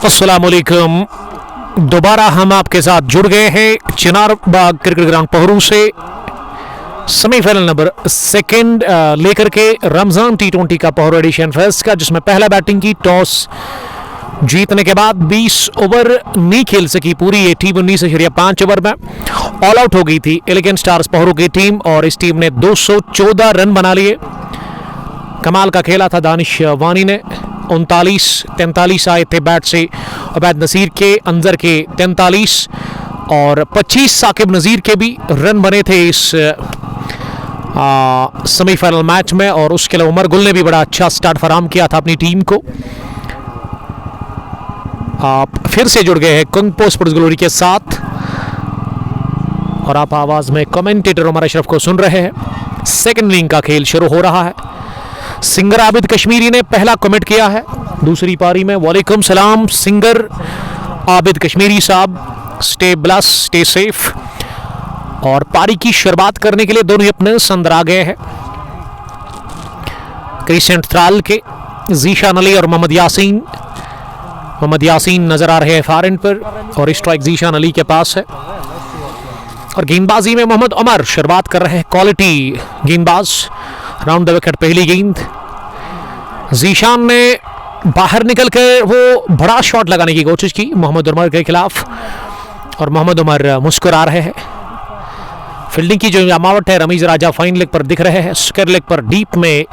अस्सलामुअलैकुम। दोबारा हम आपके साथ जुड़ गए हैं चिनार बाग क्रिकेट ग्राउंड पोहरू से सेमीफाइनल नंबर सेकंड लेकर के रमजान टी20 का पोहरू एडिशन फर्स्ट का, जिसमें पहला बैटिंग की टॉस जीतने के बाद 20 ओवर नहीं खेल सकी पूरी ये टीम 19.5 ओवर में ऑल आउट हो गई थी एलिगेंट स्टार्स पोहरू की टीम, और इस टीम ने 214 रन बना लिए। कमाल का खेला था दानिश वानी ने, 39-43 आए थे बैट से उबैद नसीर के, अंजर के 43 और 25 साकिब नज़ीर के भी रन बने थे इस सेमीफाइनल मैच में। और उसके अलावा उमर गुल ने भी बड़ा अच्छा स्टार्ट फराहम किया था अपनी टीम को। आप फिर से जुड़ गए हैं कुंगपो स्पोर्ट्स ग्लोरी के साथ और आप आवाज़ में कमेंटेटर उमर अशरफ को सुन रहे हैं। सेकंड इनिंग का खेल शुरू हो रहा है। सिंगर आबिद कश्मीरी ने पहला कमेंट किया है दूसरी पारी में। वालेकुम सलाम सिंगर आबिद कश्मीरी साहब, स्टे ब्लस स्टे सेफ। और पारी की शुरुआत करने के लिए दोनों ही अपने अंदर आ गए हैं। क्रिसेंट थ्राल के जीशान अली और मोहम्मद यासीन नजर आ रहे हैं फार एंड पर और स्ट्राइक जीशान अली के पास है। और गेंदबाजी में मोहम्मद उमर शुरुआत कर रहे हैं, क्वालिटी गेंदबाज, राउंड द विकेट पहली गेंद। जीशान ने बाहर निकल कर वो बड़ा शॉट लगाने की कोशिश की मोहम्मद उमर के खिलाफ और मोहम्मद उमर मुस्कुरा रहे हैं। फील्डिंग की जो जमावट है, रमीज राजा फाइन लेग पर दिख रहे हैं, स्क्वायर लेग पर डीप में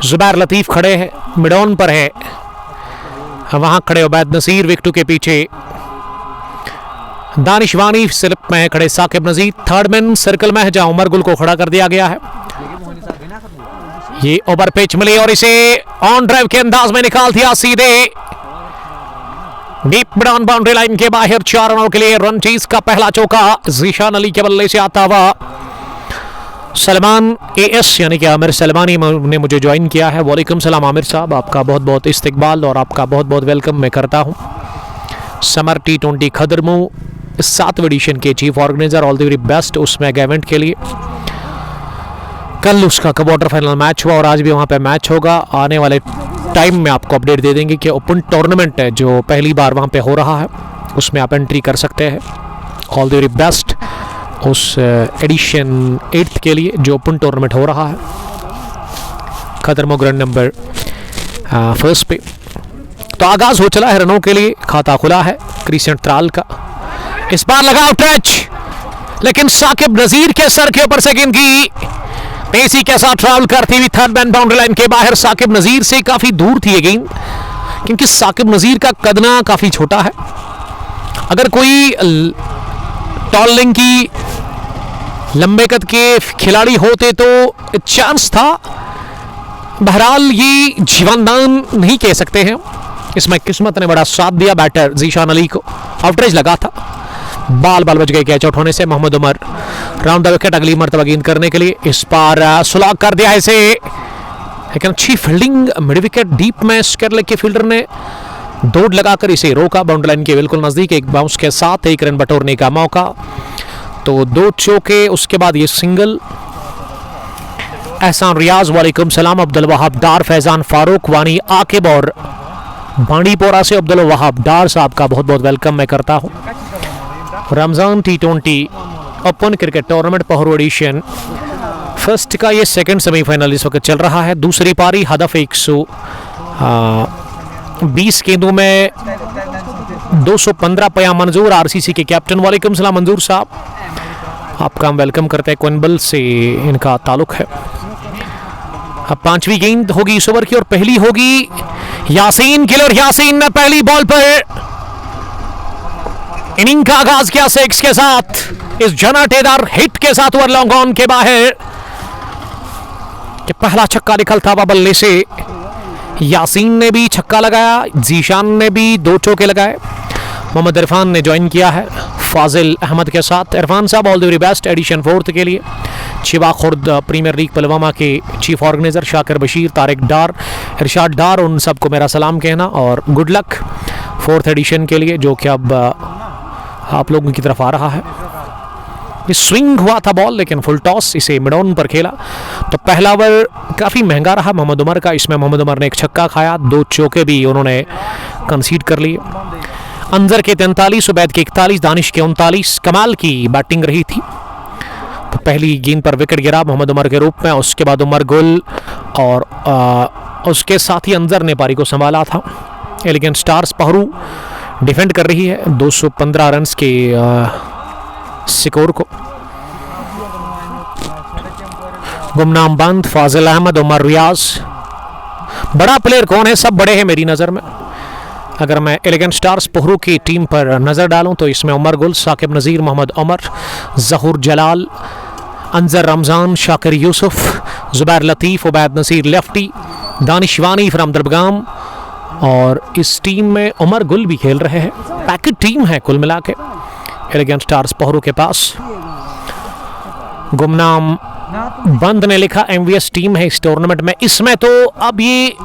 जुबैर लतीफ खड़े हैं, मिड ऑन पर है वहां खड़े उबैद नसीर, विकेटों के पीछे दानिश वानी, स्लिप में खड़े साकिब नज़ीर, थर्ड मैन सर्कल में है जहां उमर गुल को खड़ा कर दिया गया है। ये ओवर पिच मिली और इसे ऑन ड्राइव के अंदाज में निकाल दिया सीधे deep mid on boundary line के बाहर 4 रनों के लिए रन चेज का पहला चौका जीशान अली के बल्ले से आता हुआ। सलमान एएस यानी कि आमिर सलमानी ने मुझे ज्वाइन किया है। वालेकुम सलाम आमिर साहब, आपका बहुत बहुत इस्तकबाल और आपका बहुत बहुत वेलकम मैं करता हूं। समर टी20 खदरमू 7वीं एडिशन के chief organiser, all the very best उस मेगा इवेंट के लिए। कल उसका क्वार्टर फाइनल मैच हुआ और आज भी वहाँ पे मैच होगा। आने वाले टाइम में आपको अपडेट दे देंगे कि ओपन टूर्नामेंट है जो पहली बार वहाँ पे हो रहा है, उसमें आप एंट्री कर सकते हैं। ऑल द वेरी बेस्ट उस एडिशन 8th के लिए जो ओपन टूर्नामेंट हो रहा है खदरमो ग्राउंड नंबर फर्स्ट पे। तो आगाज हो चला है रनों के लिए, खाता खुला है क्रिसेंट थ्राल का। इस बार लगा आउट टच, लेकिन साकिब नज़ीर के सर के ऊपर से गेंद की तेजी के साथ ट्रैवल करती हुई थर्ड मैन बाउंड्री लाइन के बाहर। साकिब नज़ीर से काफी दूर थी ये गेंद, क्योंकि साकिब नज़ीर का कदना काफी छोटा है। अगर कोई टॉल लेंथ की लंबे कद के खिलाड़ी होते तो चांस था, बहरहाल ये जीवनदान नहीं कह सकते हैं। इसमें किस्मत ने बड़ा साथ दिया बैटर जीशान अली को, आउटरेज लगा था, बाल बच गए कैच आउट होने से। Mohammad Umar round the wicket अगली मरतबा गेंद करने के लिए, इस बार सुलॉक कर दिया इसे, लेकिन अच्छी फील्डिंग मिड विकेट डीप में स्क्वायर लेग के फील्डर ने दौड़ लगाकर इसे रोका बाउंड्री लाइन के बिल्कुल नजदीक। एक बाउंस के साथ 1 रन बटोरने का मौका, तो 2 चौके, उसके बाद ये सिंगल। एहसान रियाज वालेकुम सलाम, अब्दुल वहाब डार, फैजान फारूक, वानी आकिब और बांडीपोरा से अब्दुल वहाब डार साहब का बहुत बहुत वेलकम मैं करता हूँ। रमजान टी20 open cricket tournament Pohru edition first का ये सेकंड सेमीफाइनल इस वक्त चल रहा है। दूसरी पारी हदफ 120 गेंदों में 215 पया मंजूर, आरसीसी के कैप्टन। वालेकुम सलाम मंजूर साहब, आपका हम वेलकम करते हैं, क्विंबल से इनका ताल्लुक है। अब 5वीं गेंद होगी इस ओवर की और पहली होगी यासीन की, और यासीन ने पहली बॉल पर इनिंग का आगाज किया 6 के साथ, इस जनाटेदार हिट के साथ ओवर लॉन्ग ऑन के बाहर कि पहला छक्का निकलता हुआ बल्ले से। यासीन ने भी छक्का लगाया, जीशान ने भी 2 चौके लगाए। मोहम्मद इरफान ने ज्वाइन किया है फाजिल अहमद के साथ। इरफान साहब all the very best edition 4th के लिए। शिवा खुर्द प्रीमियर लीग पलवामा के चीफ ऑर्गेनाइजर शाकिर बशीर, तारिक डार, इरशाद डार, उन सबको मेरा सलाम कहना और गुड लक 4th एडिशन के लिए, जो कि अब आप लोगों की तरफ आ रहा है। स्विंग हुआ था बॉल, लेकिन फुल टॉस, इसे मिड ऑन पर खेला। तो पहला ओवर काफ़ी महंगा रहा मोहम्मद उमर का। इसमें मोहम्मद उमर ने एक छक्का खाया, 2 चौके भी उन्होंने कंसीड कर लिए। अंजर के 43, उबैद के 41, दानिश के 39। कमाल की बैटिंग रही थी। तो पहली गेंद पर विकेट गिरा मोहम्मद उमर के रूप में, उसके बाद उमर गुल और उसके साथ ही अंजर ने पारी को संभाला था। एलिगेंट स्टार्स पहरू डिफेंड कर रही है 215 रन्स के स्कोर को। गुमनाम बंद, फाजिल अहमद, उमर रियाज। बड़ा प्लेयर कौन है? सब बड़े हैं मेरी नज़र में। अगर मैं एलिगेंट स्टार्स पोहरू की टीम पर नज़र डालूं तो इसमें उमर गुल, साकिब नज़ीर, मोहम्मद उमर, ज़हूर जलाल, अंजर रमज़ान, शाकिर यूसुफ, ज़ुबैर लतीफ़, उबैद नसीर लेफ्टी, दानिश वानी फ्रॉम दरबगाम। और इस टीम में उमर गुल भी खेल रहे हैं। पैकेज टीम है कुल मिला के एलिगेंट स्टार्स पोहरू के पास। गुमनाम बंद ने लिखा एमवीएस टीम है इस टूर्नामेंट में। इसमें तो अब ये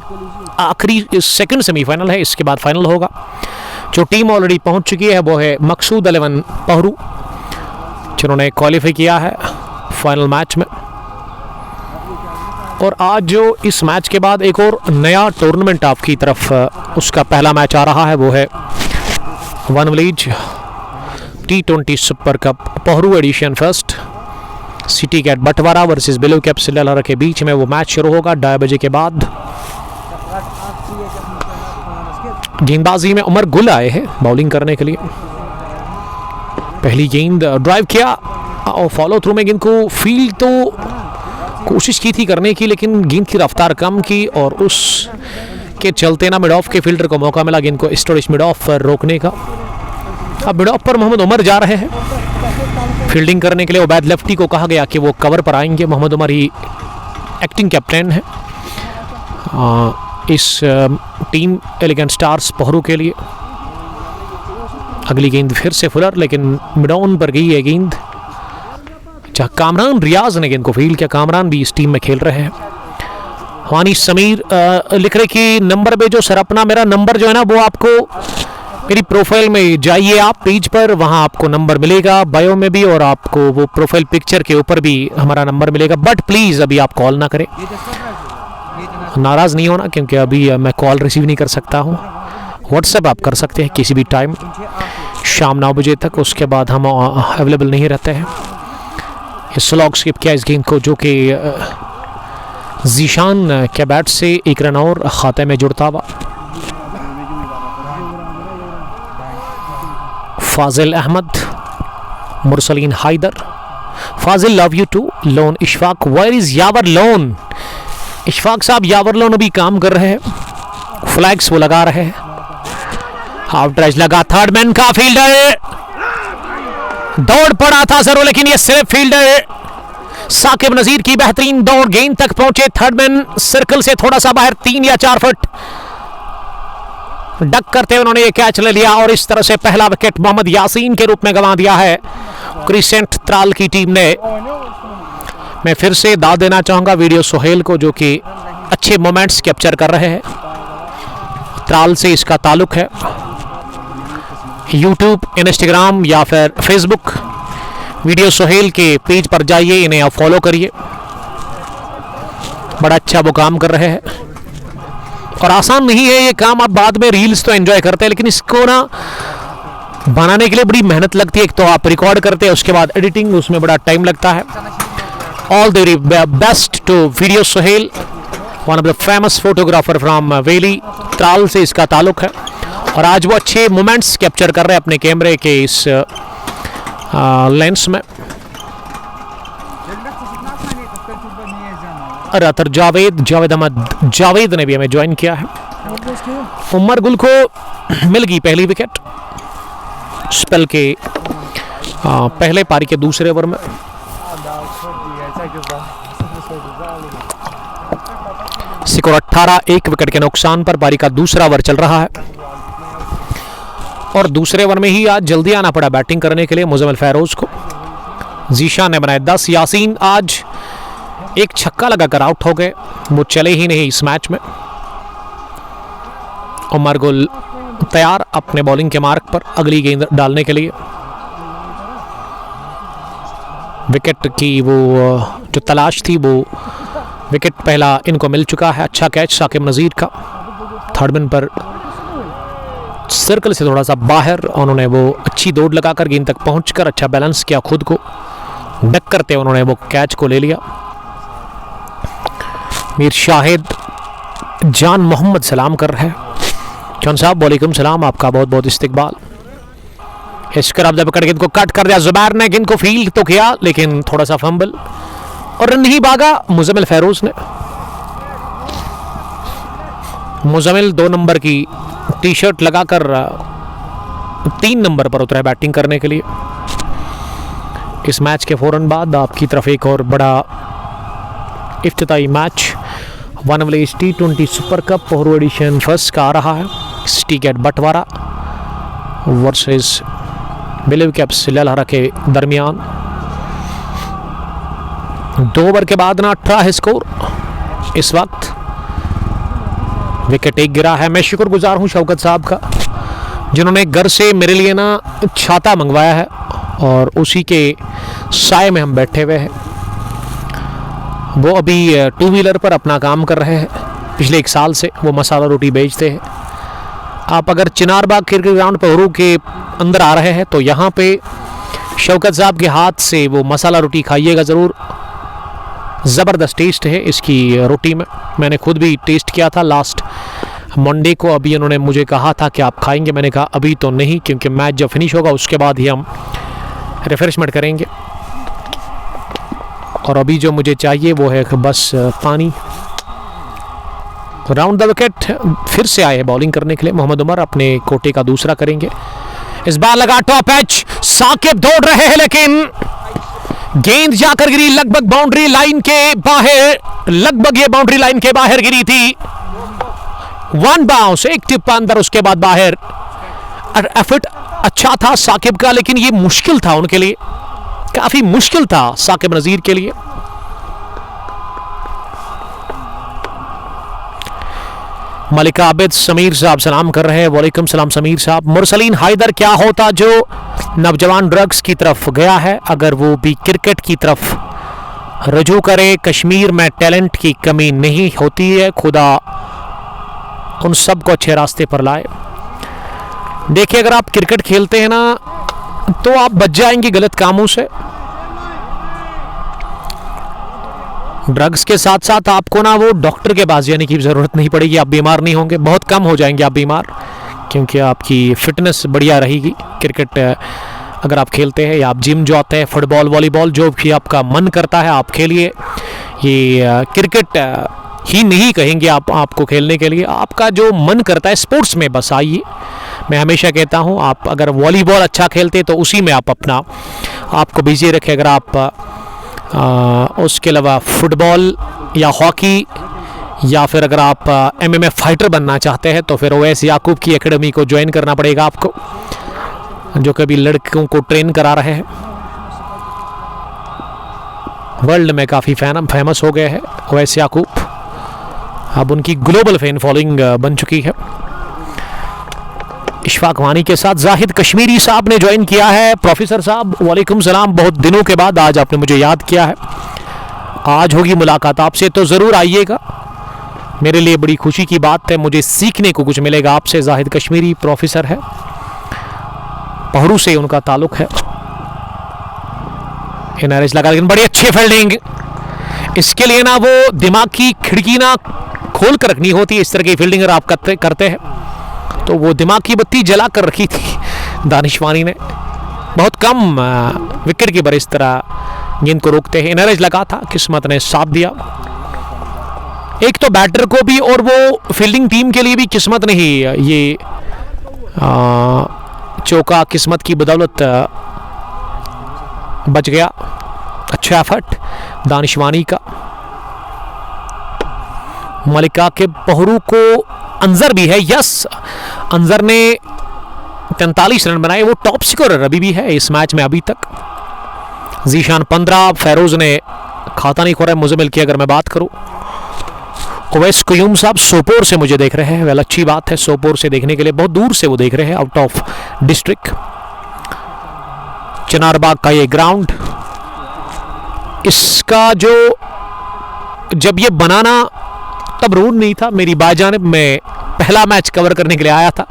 आखिरी सेकंड सेमीफाइनल है, इसके बाद फाइनल होगा। जो टीम ऑलरेडी पहुंच चुकी है वो है मकसूद 11 पोहरू, जिन्होंने क्वालिफाई किया है फाइनल मैच में। और आज जो इस मैच के बाद एक और नया टूर्नामेंट आपकी तरफ उसका पहला मैच आ रहा है, वो है one village T20 super cup Pohru edition first. City cat Batwara versus blue cap Sillara के बीच में वो मैच शुरू होगा 2:30 बजे के बाद। गेंदबाजी में उमर गुल आए हैं बॉलिंग करने के लिए। पहली गेंद ड्राइव किया और फॉलो थ्रू में गेंद को फील्ड तो कोशिश की थी करने की, लेकिन गेंद की रफ्तार कम की और उस के चलते ना मिड ऑफ के फील्डर को मौका मिला गेंद को स्टोरिश मिड ऑफ पर रोकने का। अब मिड ऑफ पर मोहम्मद उमर जा रहे हैं फील्डिंग करने के लिए। उबैद लेफ्टी को कहा गया कि वो कवर पर आएंगे। मोहम्मद उमर ही एक्टिंग कैप्टन है इस टीम एलिगेंट स्टार्स पोहरू के लिए। अगली गेंद फिर से फुलर, लेकिन मिड ऑन पर गई है गेंद, जहाँ कामरान रियाज ने गेंद को फील्ड किया। कामरान भी इस टीम में खेल रहे हैं। वानी समीर लिख रहे कि नंबर पे जो सर अपना मेरा नंबर जो है ना वो आपको मेरी प्रोफाइल में जाइए आप पेज पर, वहाँ आपको नंबर मिलेगा बायो में भी, और आपको वो प्रोफाइल पिक्चर के ऊपर भी हमारा नंबर मिलेगा। बट प्लीज़ अभी आप कॉल ना करें, नाराज़ नहीं होना, क्योंकि अभी मैं कॉल रिसीव नहीं कर सकता हूँ। व्हाट्सएप आप कर सकते हैं किसी भी टाइम शाम 9 बजे तक, उसके बाद हम अवेलेबल नहीं रहते हैं। ये स्लॉग स्किप किया इस गेंद को, जो कि जीशान के बैट से एक रन और खाते में जुड़ता हुआ। Fazil Ahmad, Mursaleen Haider, Fazil love you too, Lone Ishfaq, where is Yawar Lone? Ishfaq sahab Yawar loan अभी काम कर रहे हैं, फ्लैग्स वो लगा रहे हैं। हाफ ड्राइव लगा, थर्ड मैन का फील्डर दौड़ पड़ा था जरूर, लेकिन ये सिर्फ फील्डर साकिब नजीर की बेहतरीन दौड़, गेंद तक पहुंचे। थर्ड मैन सर्कल से थोड़ा सा बाहर 3 या 4 फुट डक करते हुए उन्होंने ये कैच ले लिया, और इस तरह से पहला विकेट मोहम्मद यासीन के रूप में गंवा दिया है क्रिसेंट त्राल की टीम ने। मैं फिर से दाद देना चाहूंगा वीडियो सोहेल को, जो कि अच्छे मोमेंट्स कैप्चर कर रहे हैं। त्राल से इसका ताल्लुक है। यूट्यूब, इंस्टाग्राम या फिर फेसबुक वीडियो सोहेल के पेज पर जाइए, इन्हें आप फॉलो करिए। बड़ा अच्छा वो काम कर रहे हैं, और आसान नहीं है ये काम। आप बाद में रील्स तो एंजॉय करते हैं, लेकिन इसको ना बनाने के लिए बड़ी मेहनत लगती है। एक तो आप रिकॉर्ड करते हैं, उसके बाद एडिटिंग, उसमें बड़ा टाइम लगता है। All the best to video Sohail, one of the famous photographer from valley. Tral से इसका ताल्लुक है, और आज वो अच्छे मोमेंट्स कैप्चर कर रहे हैं अपने कैमरे के इस लेंस में। रातर जावेद अहमद जावेद ने भी हमें ज्वाइन किया है। उमर गुल को मिल गई पहली विकेट स्पेल के पहले पारी के दूसरे ओवर में। स्कोर 18, 1 विकेट के नुकसान पर पारी का दूसरा ओवर चल रहा है, और दूसरे ओवर में ही आज जल्दी आना पड़ा बैटिंग करने के लिए मुजम्मिल फैरोज को। जीशान ने बनाए 10, यासीन आज एक छक्का लगाकर आउट हो गए, वो चले ही नहीं इस मैच में। उमर गुल तैयार अपने बॉलिंग के मार्क पर अगली गेंद डालने के लिए। विकेट की वो जो तलाश थी वो विकेट पहला इनको मिल चुका है। अच्छा कैच साकिब नजीर का, थर्ड मैन पर सर्कल से थोड़ा सा बाहर, उन्होंने वो अच्छी दौड़ लगाकर गेंद तक पहुंचकर अच्छा बैलेंस किया, खुद को डक करते उन्होंने वो कैच को ले लिया। मीर शाहिद जान मोहम्मद सलाम कर रहे हैं। जॉन साहब वालेकुम सलाम, आपका बहुत बहुत इस्तकबाल। हिस्कर अब पकड़ गेंद को कट कर दिया, जुबैर ने गेंद को फील्ड तो किया लेकिन थोड़ा सा फंबल और रन नहीं भागा मुजम्मिल फेरोज ने। मुजम्मिल 2 नंबर की टी शर्ट लगाकर 3 नंबर पर उतरा है बैटिंग करने के लिए। इस मैच के फौरन बाद आपकी तरफ एक और बड़ा इफ्तिताई match one village T20 super cup Pohru edition first का आ रहा है। स्टीकेट बटवारा वर्सेस बिलीव कैप्स ललहरा के दरमियान। 2 ओवर के बाद ना 18 स्कोर इस वक्त। विकेट एक गिरा है। मैं शुक्रगुजार हूं शौकत साहब का जिन्होंने घर से मेरे लिए ना छाता मंगवाया है और उसी के साए में हम बैठे हुए हैं। वो अभी 2 व्हीलर पर अपना काम कर रहे हैं। पिछले 1 साल से वो मसाला रोटी बेचते हैं। आप अगर चिनारबाग क्रिकेट ग्राउंड पोहरू के अंदर आ रहे हैं तो यहाँ पे शौकत साहब के हाथ से वो मसाला रोटी खाइएगा ज़रूर। ज़बरदस्त टेस्ट है इसकी रोटी में। मैंने खुद भी टेस्ट किया था लास्ट मंडे को। अभी उन्होंने मुझे कहा था कि आप खाएंगे, मैंने कहा अभी तो नहीं क्योंकि मैच जब फिनिश होगा उसके बाद ही हम रिफ्रेशमेंट करेंगे। और अभी जो मुझे चाहिए वो है बस पानी। राउंड द विकेट फिर से आए बॉलिंग करने के लिए। मोहम्मद उमर अपने कोटे का दूसरा करेंगे। इस बार लगा टॉप एच, साकिब दौड़ रहे हैं लेकिन गेंद जाकर गिरी लगभग बाउंड्री लाइन के बाहर। लगभग ये बाउंड्री लाइन के बाहर गिरी थी। 1 बाउंस, एक टिप अंदर उसके बाद बाहर। एफर्ट अच्छा था साकिब का लेकिन ये मुश्किल था उनके लिए, काफी मुश्किल था साकिब नजीर के लिए। मलिका आबिद समीर साहब सलाम कर रहे हैं। वालेकुम सलाम समीर साहब। मुरसलीन हैदर क्या होता जो नौजवान ड्रग्स की तरफ गया है, अगर वो भी क्रिकेट की तरफ रजू करे। कश्मीर में टैलेंट की कमी नहीं होती है, खुदा उन सबको अच्छे रास्ते पर लाए। देखिए अगर आप क्रिकेट खेलते हैं ना तो आप बच जाएंगे गलत कामों से। ड्रग्स के साथ साथ आपको ना वो डॉक्टर के पास जाने की जरूरत नहीं पड़ेगी। आप बीमार नहीं होंगे, बहुत कम हो जाएंगे आप बीमार, क्योंकि आपकी फिटनेस बढ़िया रहेगी। क्रिकेट अगर आप खेलते हैं या आप जिम जो आते हैं, फुटबॉल वॉलीबॉल जो भी आपका मन करता है आप खेलिए। ये क्रिकेट ही नहीं कहेंगे आपको खेलने के लिए, आपका जो मन करता है स्पोर्ट्स में बस आइए। मैं हमेशा कहता हूँ आप अगर वॉलीबॉल अच्छा खेलते तो उसी में आप अपना आपको बिजी रखें। अगर आप उसके अलावा फुटबॉल या हॉकी या फिर अगर आप MMA फाइटर बनना चाहते हैं तो फिर ओवैस याकूब की एकेडमी को ज्वाइन करना पड़ेगा आपको, जो कभी लड़कों को ट्रेन करा रहे हैं। वर्ल्ड में काफ़ी फेमस हो गए हैं ओवैस याकूब, अब उनकी ग्लोबल फैन फॉलोइंग बन चुकी है। इशफाक वानी के साथ जाहिद कश्मीरी साहब ने ज्वाइन किया है। प्रोफेसर साहब वालेकुम सलाम, बहुत दिनों के बाद आज आपने मुझे याद किया है। आज होगी मुलाकात आपसे तो ज़रूर आइएगा, मेरे लिए बड़ी खुशी की बात है, मुझे सीखने को कुछ मिलेगा आपसे। जाहिद कश्मीरी प्रोफेसर है, पोहरू से उनका ताल्लुक है। एनआरएस लगा लेकिन बड़ी अच्छी फील्डिंग। इसके लिए ना वो दिमाग की खिड़की ना खोल कर रखनी होती है। इस तरह की फील्डिंग अगर आप करते हैं तो वो दिमाग की बत्ती जला कर रखी थी दानिशवानी ने। बहुत कम विकेट कीपर इस तरह गेंद को रोकते हैं। एनआरएस लगा था, किस्मत ने साथ दिया। एक तो बैटर को भी और वो फील्डिंग टीम के लिए भी किस्मत नहीं, ये चौका किस्मत की बदौलत बच गया। अच्छा एफर्ट दानिशवानी का। मलिका के पोहरू को अंजर भी है, यस अंजर ने 43 रन बनाए, वो टॉप स्कोरर अभी भी है इस मैच में अभी तक। जीशान 15, फेरोज ने खाता नहीं खोरा। मुजम्मिल की अगर मैं बात करूं, ओवैस क्यूम साहब सोपोर से मुझे देख रहे हैं। वेल अच्छी बात है, सोपोर से देखने के लिए बहुत दूर से वो देख रहे हैं, आउट ऑफ डिस्ट्रिक्ट। चिनारबाग का ये ग्राउंड, इसका जो जब ये बनाना तब रोड नहीं था। मेरी बाजानिब में पहला मैच कवर करने के लिए आया था,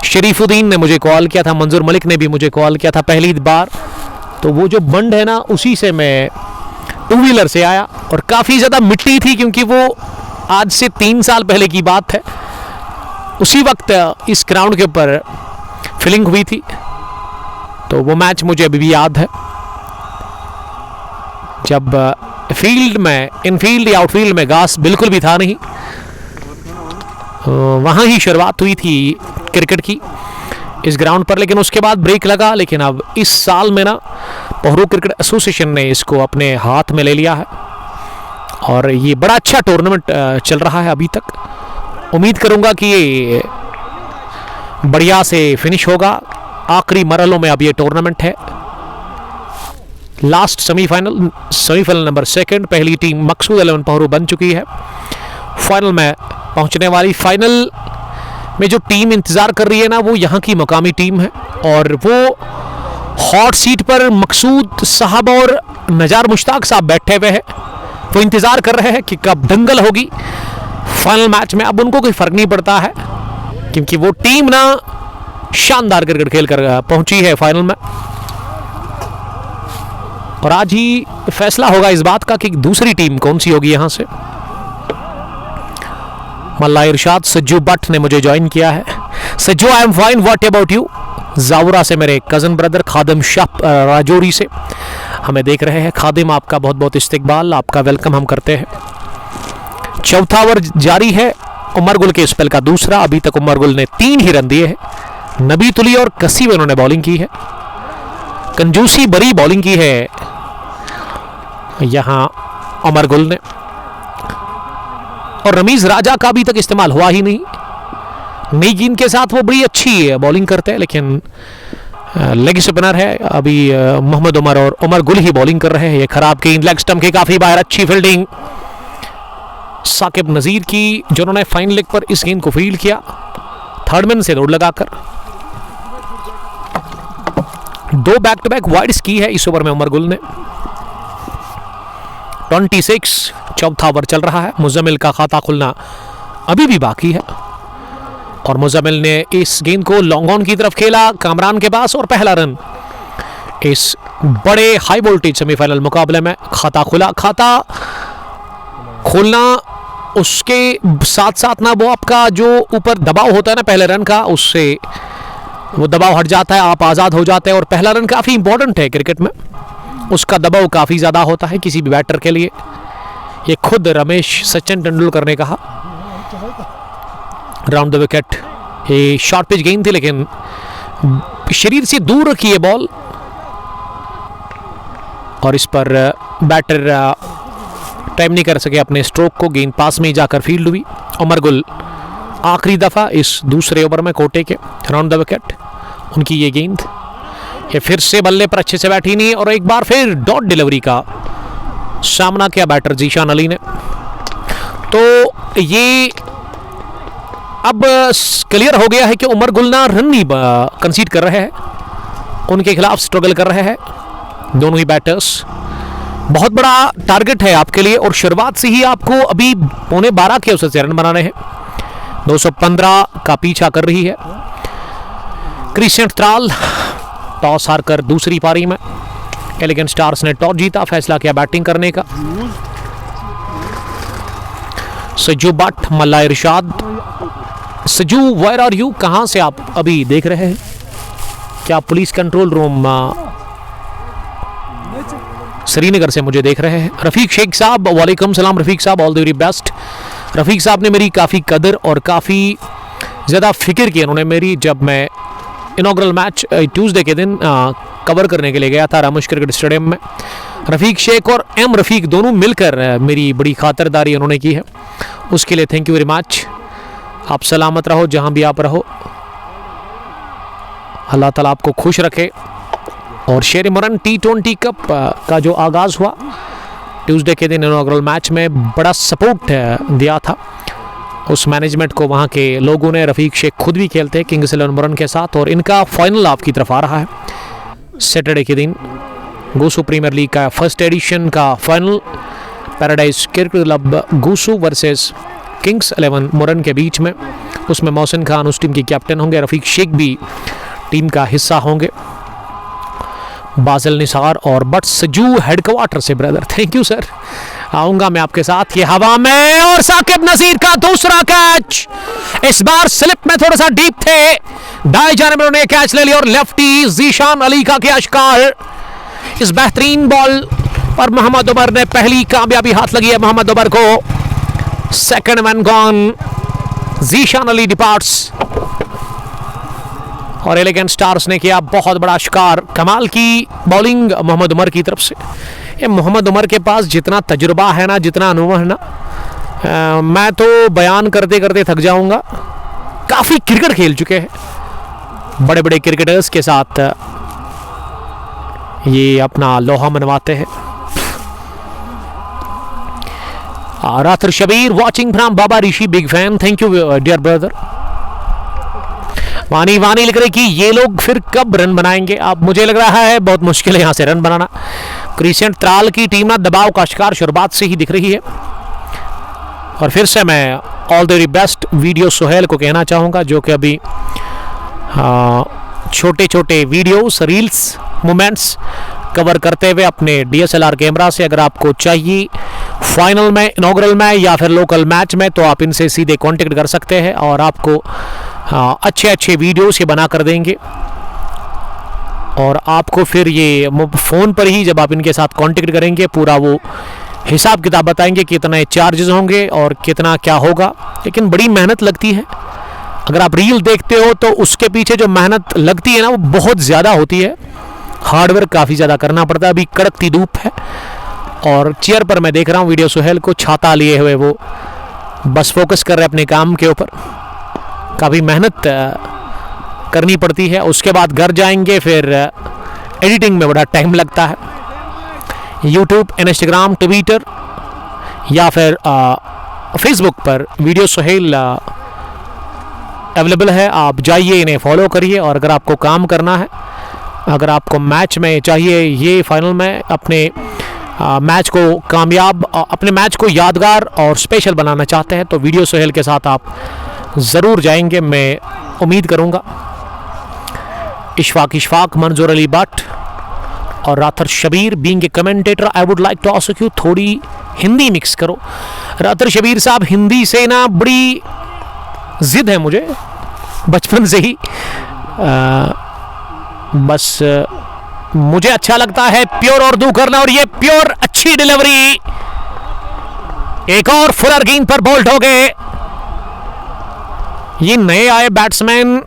शरीफुद्दीन ने मुझे कॉल किया था, मंजूर मलिक ने भी मुझे कॉल किया था पहली बार। तो वो जो बंड है ना, उसी से मैं टू व्हीलर से आया और काफ़ी ज़्यादा मिट्टी थी, क्योंकि वो आज से 3 साल पहले की बात है। उसी वक्त इस ग्राउंड के ऊपर फीलिंग हुई थी, तो वो मैच मुझे अभी भी याद है, जब फील्ड में, इनफील्ड या आउटफील्ड में घास बिल्कुल भी था नहीं। वहाँ ही शुरुआत हुई थी क्रिकेट की इस ग्राउंड पर, लेकिन उसके बाद ब्रेक लगा। लेकिन अब इस साल में ना पोहरू क्रिकेट एसोसिएशन ने इसको अपने हाथ में ले लिया है और ये बड़ा अच्छा टूर्नामेंट चल रहा है अभी तक। उम्मीद करूंगा कि ये बढ़िया से फिनिश होगा। आखिरी मरहलों में अब ये टूर्नामेंट है। लास्ट सेमीफाइनल नंबर 2, पहली टीम मकसूद 11 पोहरू बन चुकी है। फाइनल में पहुंचने वाली, फाइनल में जो टीम इंतजार कर रही है ना, वो यहाँ की मकामी टीम है और वो हॉट सीट पर मकसूद साहब और नजार मुश्ताक साहब बैठे हुए हैं। वो इंतजार कर रहे हैं कि कब दंगल होगी फाइनल मैच में। अब उनको कोई फर्क नहीं पड़ता है, क्योंकि वो टीम ना शानदार क्रिकेट खेल कर पहुंची है फाइनल में। और आज ही फैसला होगा इस बात का कि दूसरी टीम कौन सी होगी यहाँ से। मल्ला इरशाद सज्जू भट्ट ने मुझे ज्वाइन किया है। Sajju, I am fine, what about you? Jaora से मेरे कज़न ब्रदर खादिम शाह राजौरी से हमें देख रहे हैं। खादिम, आपका बहुत बहुत इस्तकबाल, आपका वेलकम हम करते हैं। चौथा ओवर जारी है, उमर गुल के स्पेल का दूसरा। अभी तक उमर गुल ने 3 ही रन दिए हैं। नबी तुली और कसी में उन्होंने बॉलिंग की है। कंजूसी बड़ी बॉलिंग की है यहाँ उमर गुल ने, और रमीज राजा का अभी तक इस्तेमाल हुआ ही नहीं। नई गेंद के साथ वो बड़ी अच्छी बॉलिंग करते हैं, लेकिन लेग स्पिनर है अभी मोहम्मद उमर, और उमर गुल ही बॉलिंग कर रहे हैं। ये खराब गेंद लेग स्टंप के काफी बाहर, अच्छी फील्डिंग साकिब नजीर की, जिन्होंने फाइन लेग पर इस गेंद को फील्ड किया थर्ड मैन से दौड़ लगाकर। 2 बैक टू बैक वाइड्स की है इस ओवर में उमर गुल ने। 26, चौथा ओवर चल रहा है। मुजम्मिल का खाता खुलना अभी भी बाकी है और मुजम्मिल ने इस गेंद को लॉन्ग ऑन की तरफ खेला कामरान के पास और पहला रन इस बड़े हाई वोल्टेज सेमीफाइनल मुकाबले में। खाता खुला, खाता खोलना उसके साथ साथ ना वो आपका जो ऊपर दबाव होता है ना पहले रन का, उससे वो दबाव हट जाता है, आप आज़ाद हो जाते हैं। और पहला रन काफ़ी इंपॉर्टेंट है क्रिकेट में, उसका दबाव काफ़ी ज़्यादा होता है किसी भी बैटर के लिए। ये खुद रमेश सचिन तेंदुलकर ने कहा। राउंड द विकेट, ये शॉर्ट पिच गेंद थी, लेकिन शरीर से दूर रखी है बॉल और इस पर बैटर टाइम नहीं कर सके अपने स्ट्रोक को। गेंद पास में ही जाकर फील्ड हुई। उमर गुल आखिरी दफा इस दूसरे ओवर में कोटे के। राउंड द विकेट उनकी ये गेंद, ये फिर से बल्ले पर अच्छे से बैठी नहीं और एक बार फिर डॉट डिलीवरी का सामना किया बैटर जीशान अली ने। तो ये अब क्लियर हो गया है कि उमर गुल ना रन नहीं कंसीड कर रहे हैं, उनके खिलाफ स्ट्रगल कर रहे हैं दोनों ही बैटर्स। बहुत बड़ा टारगेट है आपके लिए और शुरुआत से ही आपको अभी 12.25 के औसत से रन बनाने हैं। 215 का पीछा कर रही है क्रिस्टियन त्राल। टॉस हारकर दूसरी पारी में एलिगेंट स्टार्स ने टॉस जीता, फैसला किया बैटिंग करने का। Sajju Bhat, Malla Irshad. Sajju, where are you? कहां से आप अभी देख रहे हैं? क्या पुलिस कंट्रोल रूम श्रीनगर से मुझे देख रहे हैं? रफीक शेख साहब, वालेकुम सलाम रफीक साहब, all the very best. Rafiq साहब ने मेरी काफ़ी कदर और काफ़ी ज़्यादा फिक्र की उन्होंने मेरी, जब मैं इनॉग्रल मैच ट्यूसडे के दिन कवर करने के लिए गया था रामोश क्रिकेट स्टेडियम में। रफीक शेख और एम रफीक दोनों मिलकर मेरी बड़ी खातिरदारी उन्होंने की है, उसके लिए थैंक यू वेरी मच। आप सलामत रहो जहां भी आप रहो, अल्लाह ताला आपको खुश रखे। और शेर मुरन T20 कप का जो आगाज़ हुआ ट्यूसडे के दिन इनॉग्रल मैच में, बड़ा सपोर्ट दिया था उस मैनेजमेंट को वहाँ के लोगों ने। रफीक शेख खुद भी खेलते हैं किंग्स 11 मुरन के साथ और इनका फाइनल आपकी तरफ आ रहा है सैटरडे के दिन। गूसू प्रीमियर लीग का फर्स्ट एडिशन का final, Paradise Cricket Club Goosu versus Kings 11 Muran के बीच में। उसमें मोहसिन खान उस टीम के कैप्टन होंगे, रफ़ीक शेख भी टीम का हिस्सा होंगे, बाजिल निसार और बट सजू हेडक्वार्टर से ब्रदर, थैंक यू सर। आऊंगा मैं आपके साथ। ये हवा में और साकिब नजीर का दूसरा कैच, इस बार स्लिप में थोड़ा सा डीप थे, दाएं जानिब उन्होंने कैच ले लिया और लेफ्टी जीशान अली का क्या शिकार। इस बेहतरीन बॉल पर मोहम्मद उमर ने पहली कामयाबी हाथ लगी है मोहम्मद उमर को। Second man gone, Zeeshan Ali departs और एलिगेंट स्टार्स ने किया बहुत बड़ा शिकार। कमाल की बॉलिंग मोहम्मद उमर की तरफ से। ये मोहम्मद उमर के पास जितना तजुर्बा है ना, जितना अनुभव है ना, मैं तो बयान करते करते थक जाऊंगा। काफ़ी क्रिकेट खेल चुके हैं, बड़े बड़े क्रिकेटर्स के साथ ये अपना लोहा मनवाते हैं। Rather Shabir watching from Baba Rishi, big fan, thank you dear brother. Wani Wani लिख रहे कि ये लोग फिर कब रन बनाएंगे। अब मुझे लग रहा है बहुत मुश्किल है यहाँ से रन बनाना। क्रिसेंट त्राल की टीम ना दबाव का शिकार शुरुआत से ही दिख रही है। और फिर से मैं all the best video Sohail को कहना चाहूँगा, जो कि अभी छोटे छोटे वीडियोस, रील्स, मोमेंट्स कवर करते हुए अपने DSLR कैमरा से, अगर आपको चाहिए फाइनल में, इनॉग्रल में या फिर लोकल मैच में, तो आप इनसे सीधे कांटेक्ट कर सकते हैं और आपको अच्छे अच्छे वीडियोस ये बना कर देंगे। और आपको फिर ये फ़ोन पर ही जब आप इनके साथ कांटेक्ट करेंगे पूरा वो हिसाब किताब बताएंगे कितने चार्जेस होंगे और कितना क्या होगा। लेकिन बड़ी मेहनत लगती है। अगर आप रील देखते हो तो उसके पीछे जो मेहनत लगती है ना, वो बहुत ज़्यादा होती है। हार्डवर्क काफ़ी ज़्यादा करना पड़ता है। अभी कड़कती धूप है और चेयर पर मैं देख रहा हूँ वीडियो सोहेल को छाता लिए हुए, वो बस फोकस कर रहे हैं अपने काम के ऊपर। काफ़ी मेहनत करनी पड़ती है। उसके बाद घर जाएंगे, फिर एडिटिंग में बड़ा टाइम लगता है। यूट्यूब, इंस्टाग्राम, ट्विटर या फिर फेसबुक पर वीडियो सोहेल अवेलेबल है। आप जाइए, इन्हें फॉलो करिए। और अगर आपको काम करना है, अगर आपको मैच में चाहिए ये फाइनल में अपने मैच को कामयाब, अपने मैच को यादगार और स्पेशल बनाना चाहते हैं, तो वीडियो सोहेल के साथ आप ज़रूर जाएंगे, मैं उम्मीद करूँगा। इशफाक, मंजूर अली भट्ट और Rather Shabir being a commentator, I would like to ask you, थोड़ी हिंदी मिक्स करो। राथर शबीर साहब, हिंदी से ना बड़ी जिद है मुझे बचपन से ही। बस मुझे अच्छा लगता है प्योर उर्दू करना, और ये प्योर अच्छी डिलीवरी। एक और फुलर गेंद पर बोल्ड हो गए। ये नए आए बैट्समैन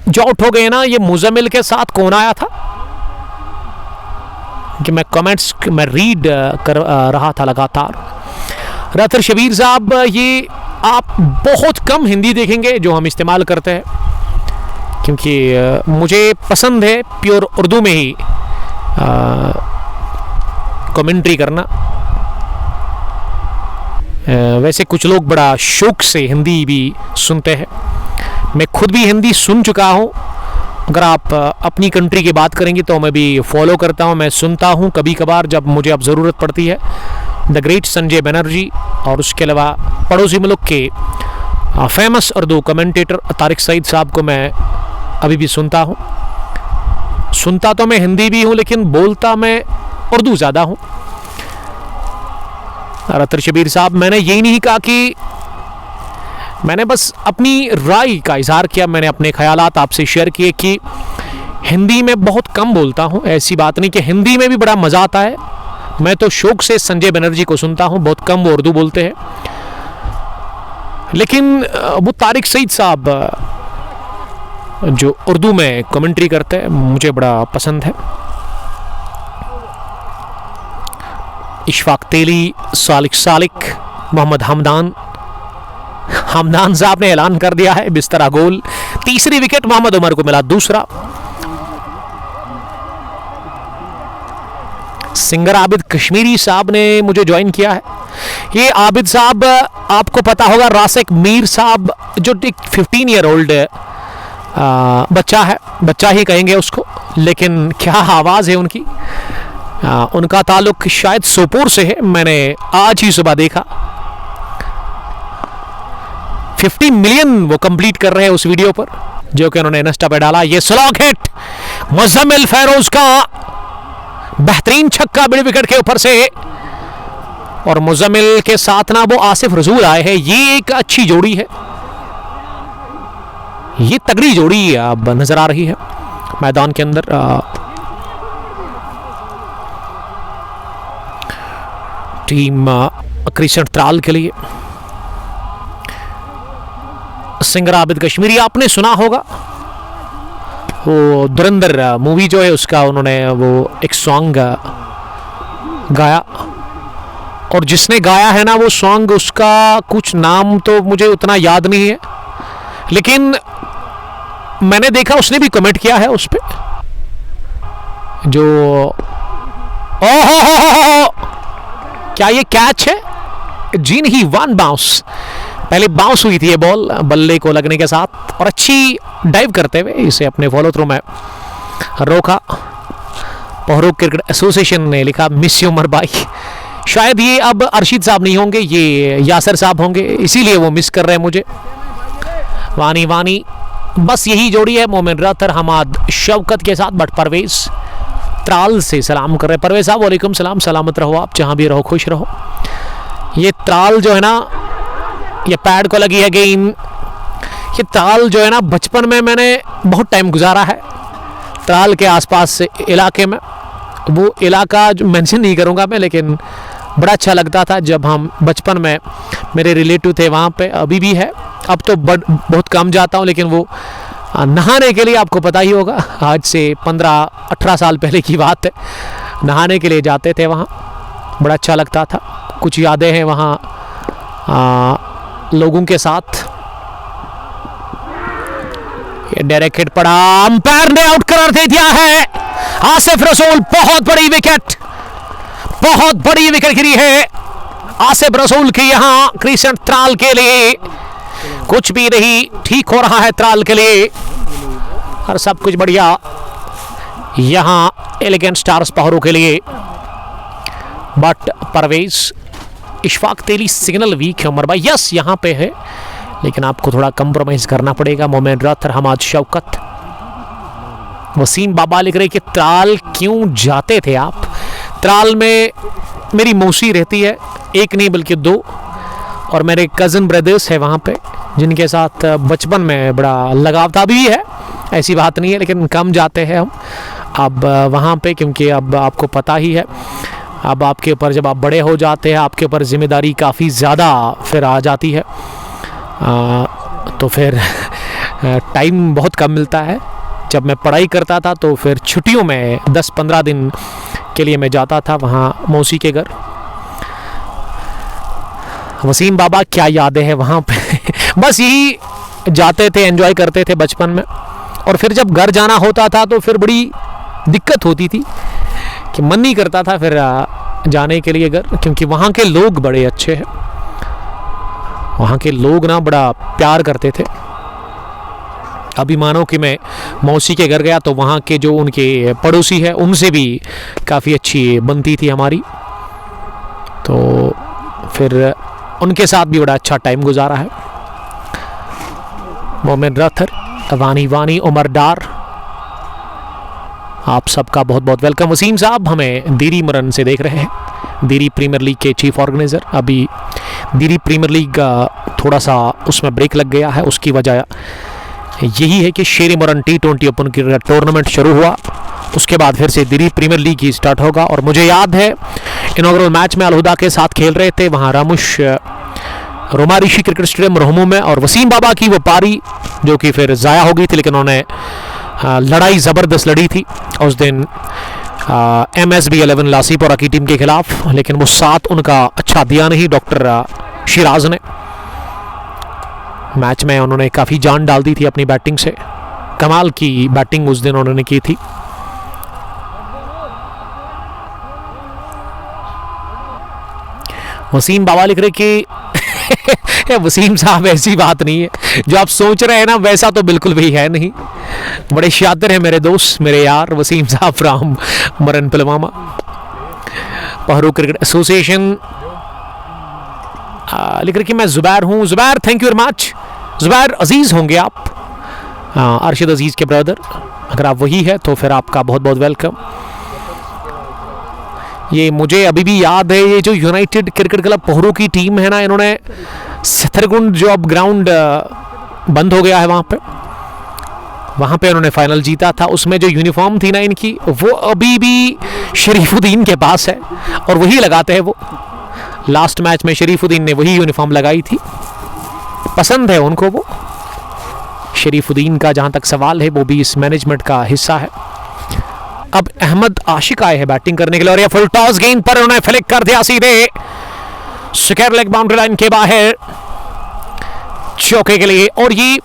जो आउट हो गए ना, ये मुजम्मिल के साथ कौन आया था कि मैं कमेंट्स में रीड कर रहा था लगातार। राथर शबीर साहब, ये आप बहुत कम हिंदी देखेंगे जो हम इस्तेमाल करते हैं, क्योंकि मुझे पसंद है प्योर उर्दू में ही कमेंट्री करना। वैसे कुछ लोग बड़ा शौक से हिंदी भी सुनते हैं। मैं खुद भी हिंदी सुन चुका हूँ। अगर आप अपनी कंट्री की बात करेंगे तो मैं भी फॉलो करता हूँ, मैं सुनता हूँ कभी कभार जब मुझे अब ज़रूरत पड़ती है। द ग्रेट संजय बनर्जी और उसके अलावा पड़ोसी मुल्क के फेमस उर्दू कमेंटेटर तारिक सईद साहब को मैं अभी भी सुनता हूँ। सुनता तो मैं हिंदी भी हूँ, लेकिन बोलता मैं उर्दू ज़्यादा हूँ। राथर शबीर साहब, मैंने यही नहीं कहा कि मैंने बस अपनी राय का इजहार किया, मैंने अपने ख्यालात आपसे शेयर किए कि हिंदी में बहुत कम बोलता हूँ। ऐसी बात नहीं कि हिंदी में भी बड़ा मज़ा आता है। मैं तो शौक से संजय बनर्जी को सुनता हूँ, बहुत कम वो उर्दू बोलते हैं। लेकिन वो तारिक सईद साहब जो उर्दू में कमेंट्री करते हैं, मुझे बड़ा पसंद है। इशफाक तेली, सालिक, मोहम्मद हमदान साहब ने ऐलान कर दिया है बिस्तरा गोल। तीसरी विकेट मोहम्मद उमर को मिला, दूसरा। सिंगर आबिद कश्मीरी साहब ने मुझे ज्वाइन किया है। ये आबिद साहब, आपको पता होगा रासिक मीर साहब जो 15 ईयर ओल्ड बच्चा है, बच्चा ही कहेंगे उसको, लेकिन क्या आवाज़ है उनकी। उनका ताल्लुक शायद सोपोर से है, मैंने आज ही सुबह देखा। 50 मिलियन वो कंप्लीट कर रहे हैं उस वीडियो पर, जो कि उन्होंने इंस्टा पे डाला। ये स्लॉग हिट मुज़म्मिल फेरोज का बेहतरीन छक्का मिड विकेट के ऊपर से, और मुज़म्मिल के साथ ना वो आसिफ रसूल आए हैं। ये एक अच्छी जोड़ी है, ये तगड़ी जोड़ी अब नजर आ रही है मैदान के अंदर। टीम क्रिशन त्राल के लिए सिंगर आबिद कश्मीरी आपने सुना होगा, वो धुरंधर मूवी जो है उसका उन्होंने वो एक सॉन्ग गाया, और जिसने गाया है ना वो सॉन्ग, उसका कुछ नाम तो मुझे उतना याद नहीं है, लेकिन मैंने देखा उसने भी कमेंट किया है उस पे, जो ओहो क्या ये कैच है? जी नहीं, वन बाउंस, पहले बाउंस हुई थी ये बॉल बल्ले को लगने के साथ, और अच्छी डाइव करते हुए इसे अपने फॉलो थ्रू में रोका। पहरोक क्रिकेट एसोसिएशन ने लिखा मिस यू उमर भाई, शायद ये अब अरशीद साहब नहीं होंगे, ये यासर साहब होंगे, इसीलिए वो मिस कर रहे हैं मुझे। वानी वानी, बस यही जोड़ी है मोमिन राथर हमाद शौकत के साथ। बट परवेज त्राल से सलाम कर रहे हैं। परवेज साहब वालेकुम सलाम, सलामत रहो आप, जहाँ भी रहो खुश रहो। ये त्राल जो है ना, ये पैड को लगी है गेंद। ये त्राल जो है ना, बचपन में मैंने बहुत टाइम गुजारा है त्राल के आसपास से इलाके में। वो इलाका जो मेंशन नहीं करूँगा मैं, लेकिन बड़ा अच्छा लगता था जब हम बचपन में, मेरे रिलेटिव थे वहाँ पे, अभी भी है, अब तो बहुत कम जाता हूँ, लेकिन वो नहाने के लिए आपको पता ही होगा, आज से 15-18 साल पहले की बात है, नहाने के लिए जाते थे वहाँ, बड़ा अच्छा लगता था। कुछ यादें हैं वहाँ लोगों के साथ। ये डायरेक्ट हिट पड़ा, अंपायर ने आउट करार दे दिया है। आसिफ रसूल, बहुत बड़ी विकेट, बहुत बड़ी विकेट गिरी है आसिफ रसूल की यहाँ क्रिशन त्राल के लिए। कुछ भी नहीं ठीक हो रहा है त्राल के लिए, और सब कुछ बढ़िया यहाँ एलिगेंट स्टार्स पहरों के लिए। बट परवेज इशफाक तेरी सिग्नल वीक है उमर भाई, यस यहाँ पे है, लेकिन आपको थोड़ा कंप्रोमाइज करना पड़ेगा। मोमिन राथर हमाद शौकत। वसीम बाबा लिख रहे कि त्राल क्यों जाते थे आप? त्राल में मेरी मौसी रहती है, एक नहीं बल्कि 2, और मेरे कज़न ब्रदर्स है वहाँ पे, जिनके साथ बचपन में बड़ा लगाव था, भी है, ऐसी बात नहीं है, लेकिन कम जाते हैं हम अब वहाँ पे, क्योंकि अब आपको पता ही है, अब आपके ऊपर जब आप बड़े हो जाते हैं, आपके ऊपर जिम्मेदारी काफ़ी ज़्यादा फिर आ जाती है, तो फिर टाइम बहुत कम मिलता है। जब मैं पढ़ाई करता था तो फिर छुट्टियों में 10-15 दिन के लिए मैं जाता था वहाँ मौसी के घर। वसीम बाबा, क्या यादें हैं वहाँ पे बस यही, जाते थे, एंजॉय करते थे बचपन में, और फिर जब घर जाना होता था तो फिर बड़ी दिक्कत होती थी कि मन नहीं करता था फिर जाने के लिए घर, क्योंकि वहाँ के लोग बड़े अच्छे हैं, वहाँ के लोग ना बड़ा प्यार करते थे। अभी मानो कि मैं मौसी के घर गया तो वहाँ के जो उनके पड़ोसी है उनसे भी काफ़ी अच्छी बनती थी हमारी, तो फिर उनके साथ भी बड़ा अच्छा टाइम गुजारा है। मोमिन राथर, वानी वानी, उमर डार, आप सबका बहुत बहुत वेलकम। वसीम साहब हमें दीरी मरन से देख रहे हैं, दीरी प्रीमियर लीग के चीफ ऑर्गेनाइज़र। अभी दीरी प्रीमियर लीग थोड़ा सा उसमें ब्रेक लग गया है, उसकी वजह यही है कि शेरी मरन T20 ओपन की टूर्नामेंट शुरू हुआ, उसके बाद फिर से दिल्ली प्रीमियर लीग ही स्टार्ट होगा। और मुझे याद है इनॉग्रल मैच में अलहुदा के साथ खेल रहे थे वहाँ रामुश रोमा ऋषि क्रिकेट स्टेडियम रोहमू में, और वसीम बाबा की वो पारी जो कि फिर ज़ाया हो गई थी, लेकिन उन्होंने लड़ाई ज़बरदस्त लड़ी थी उस दिन MSB 11 लासीपुरा की टीम के खिलाफ, लेकिन वो साथ उनका अच्छा दिया नहीं डॉक्टर शिराज ने। मैच में उन्होंने काफ़ी जान डाल दी थी अपनी बैटिंग से, कमाल की बैटिंग उस दिन उन्होंने की थी। वसीम बाबा लिख रहे कि वसीम साहब ऐसी बात नहीं है, जो आप सोच रहे हैं ना वैसा तो बिल्कुल भी है नहीं। बड़े शातिर हैं मेरे दोस्त, मेरे यार वसीम साहब फ्राम मरन पुलवामा। पहरू क्रिकेट एसोसिएशन लिख रहे कि मैं जुबैर हूँ। Zubair, thank you very much. Zubair Aziz होंगे आप, अरशद अजीज के ब्रदर। अगर आप वही है तो फिर आपका बहुत बहुत वेलकम। ये मुझे अभी भी याद है, ये जो यूनाइटेड क्रिकेट क्लब पोहरू की टीम है ना, इन्होंने सथरगुंड जो अब ग्राउंड बंद हो गया है वहाँ पे उन्होंने फाइनल जीता था। उसमें जो यूनिफॉर्म थी ना इनकी, वो अभी भी शरीफुद्दीन के पास है और वही लगाते हैं वो। लास्ट मैच में शरीफुद्दीन ने वही यूनिफॉर्म लगाई थी, पसंद है उनको वो। शरीफुद्दीन का जहाँ तक सवाल है, वो भी इस मैनेजमेंट का हिस्सा है। अब अहमद आशिक आए हैं बैटिंग करने के लिए और ये फुल टॉस गेंद पर उन्होंने फ्लिक कर दिया सीधे स्क्वायर लेग बाउंड्री लाइन के बाहर चौके के लिए। और ये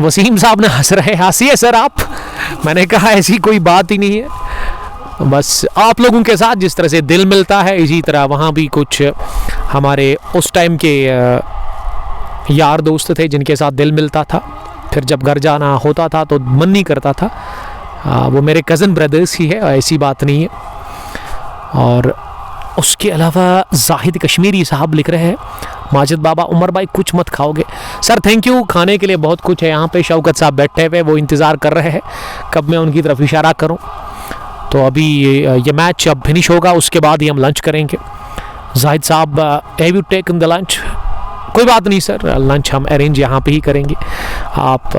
वसीम साहब ने हंस रहे, हंसिए सर आप। मैंने कहा ऐसी कोई बात ही नहीं है, बस आप लोगों के साथ जिस तरह से दिल मिलता है इसी तरह वहाँ भी कुछ हमारे उस टाइम के यार दोस्त थे जिनके साथ दिल मिलता था। फिर जब घर जाना होता था तो मन नहीं करता था। वो मेरे कज़न ब्रदर्स ही है, ऐसी बात नहीं है। और उसके अलावा जाहिद कश्मीरी साहब लिख रहे हैं, माजिद बाबा उमर भाई कुछ मत खाओगे। सर थैंक यू, खाने के लिए बहुत कुछ है यहाँ पे। शौकत साहब बैठे हुए, वो इंतज़ार कर रहे हैं कब मैं उनकी तरफ इशारा करूँ। तो अभी ये मैच अब फिनिश होगा, उसके बाद ही हम लंच करेंगे। जाहिद साहब have you taken the lunch? कोई बात नहीं सर, लंच हम अरेंज यहाँ पे ही करेंगे, आप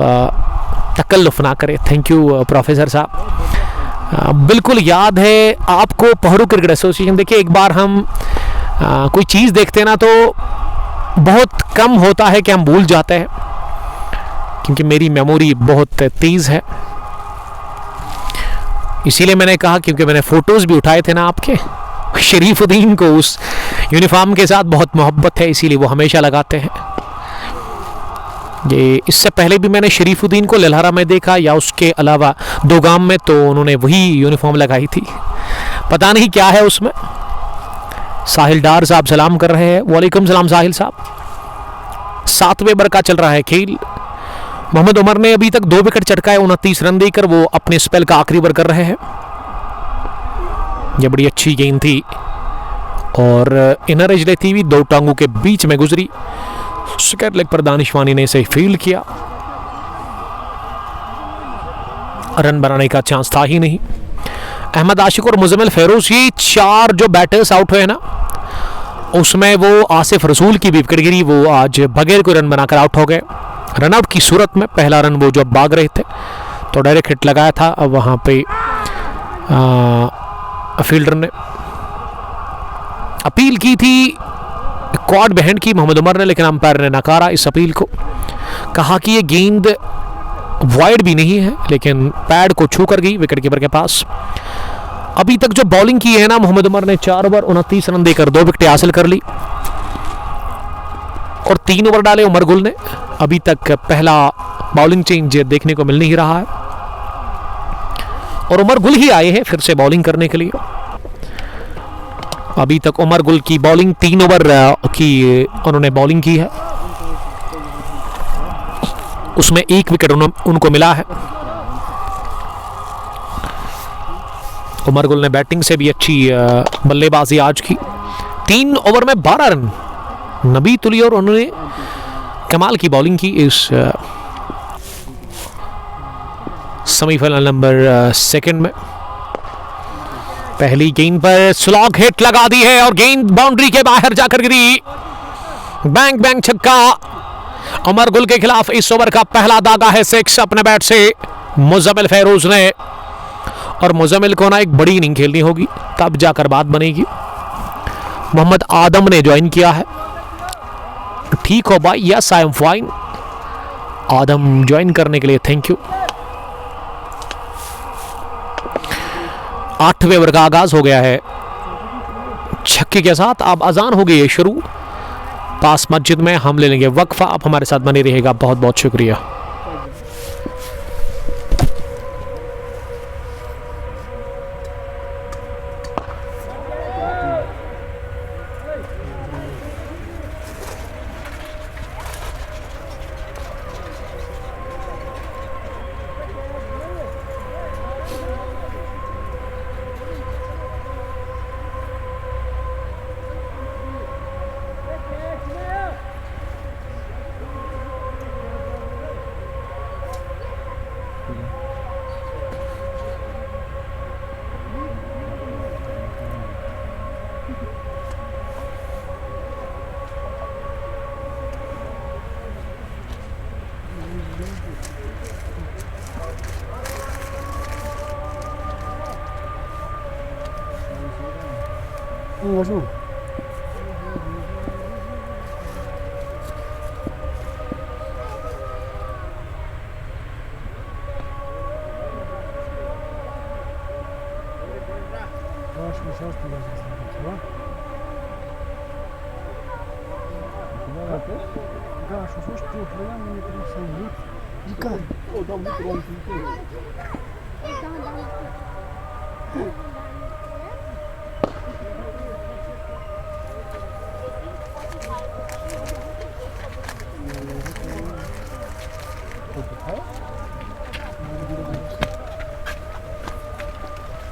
तकल्लुफ़ ना करें। थैंक यू प्रोफेसर साहब। बिल्कुल याद है आपको पोहरू क्रिकेट एसोसिएशन। देखिए एक बार हम कोई चीज़ देखते हैं ना तो बहुत कम होता है कि हम भूल जाते हैं, क्योंकि मेरी मेमोरी बहुत तेज़ है। इसीलिए मैंने कहा, क्योंकि मैंने फ़ोटोज़ भी उठाए थे ना आपके। शरीफुद्दीन को उस यूनिफॉर्म के साथ बहुत मोहब्बत है, इसीलिए वो हमेशा लगाते हैं ये। इससे पहले भी मैंने शरीफुद्दीन को ललहरा में देखा, या उसके अलावा दोगाम में, तो उन्होंने वही यूनिफॉर्म लगाई थी। पता नहीं क्या है उसमें। साहिल डार साहब सलाम कर रहे हैं। वालेकुम सलाम साहिल साहब। 7वें ओवर का चल रहा है खेल। मोहम्मद उमर ने अभी तक 2 विकेट चटकाए, 29 रन देकर वो अपने स्पेल का आखिरी ओवर कर रहे हैं। ये बड़ी अच्छी गेंद थी और इनर एज लेती हुई 2 टांगों के बीच में गुजरी। स्क्वायर लेग पर दानिशवानी ने इसे फील्ड किया, रन बनाने का चांस था ही नहीं। अहमद आशिक और मुजम्मिल फेरोज, ये 4 जो बैटर्स आउट हुए ना, उसमें वो आसिफ रसूल की भी विकेट गिरी। वो आज बगैर कोई रन बनाकर आउट हो गए। रन आउट की सूरत में पहला रन वो जो भाग रहे थे तो डायरेक्ट हिट लगाया था। अब वहाँ पे फील्डर ने अपील की थी क्वाड बहन की मोहम्मद उमर ने, लेकिन अंपायर ने नकारा इस अपील को। कहा कि ये गेंद वाइड भी नहीं है, लेकिन पैड को छू कर गई विकेट कीपर के पास। अभी तक जो बॉलिंग की है ना मोहम्मद उमर ने, 4 ओवर 29 रन देकर 2 विकेटें हासिल कर ली और 3 ओवर डाले उमर गुल ने। अभी तक पहला बॉलिंग चेंज देखने को मिल नहीं रहा है और उमर गुल ही आए हैं फिर से बॉलिंग करने के लिए। अभी तक उमर गुल की बॉलिंग 3 ओवर की उन्होंने बॉलिंग की है, उसमें 1 विकेट उनको मिला है। उमर गुल ने बैटिंग से भी अच्छी बल्लेबाजी आज की। 3 ओवर में 12 रन नबी तुली और उन्होंने कमाल की बॉलिंग की इस सेमीफाइनल नंबर 2 में। पहली गेंद पर स्लॉग हिट लगा दी है और गेंद बाउंड्री के बाहर जाकर गिरी। बैंग बैंग छक्का उमर गुल के खिलाफ। इस ओवर का पहला दागा है 6 अपने बैट से मुजम्मिल फेरोज ने। और मुजम्मिल को ना एक बड़ी इनिंग खेलनी होगी, तब जाकर बात बनेगी। मोहम्मद आदम ने ज्वाइन किया है। ठीक हो भाई? Yes I am fine. Adam join करने के लिए थैंक यू। 8वें ओवर का आगाज हो गया है छक्के के साथ। अब अजान हो गई है शुरू पास मस्जिद में। हम ले लेंगे वक्फा। आप हमारे साथ बने रहिएगा। बहुत बहुत शुक्रिया। Bonjour. Сейчас туда засадить, да, что слушай, ты прямо не присоединить. Дикарь. О, там не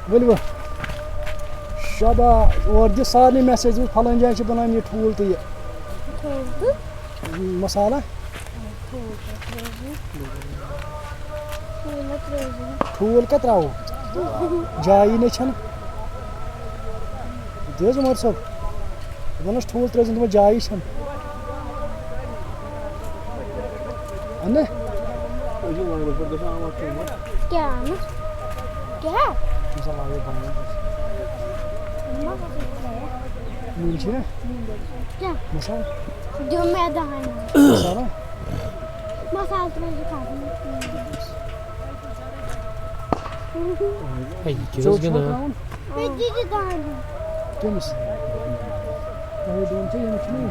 Wilbur. Shaba or the sarni message with Palan Jai Banani tool to masala. Tool Katrao. Jai Nation. There's more so. One is tool present with Jai. Anne? क्या क्या Masala ये बनाना नीचे क्या मसाला जो मैदा है ना मसाला मसाला तो मुझे खाना Ay, kiraz gene. है जी दान temiz. Daha donta yemek mi?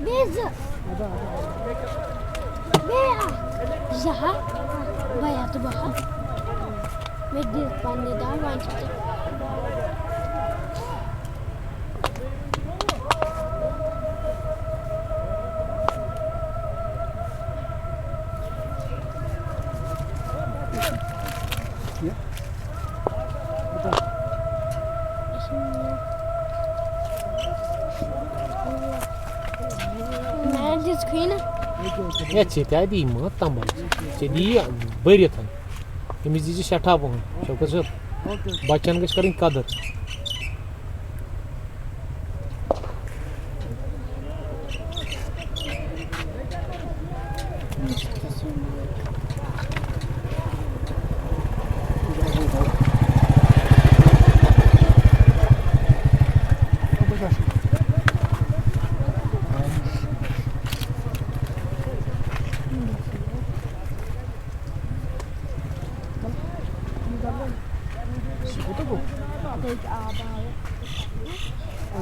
Biz Bea Zaha Bayat Baha Medis Pandeda Vanchita Magic Queen Ya çete değil mi? Tamam. Çediği bariyetan. Temizleyici şata bu. Şokası. Bachchan gıç karın kadır.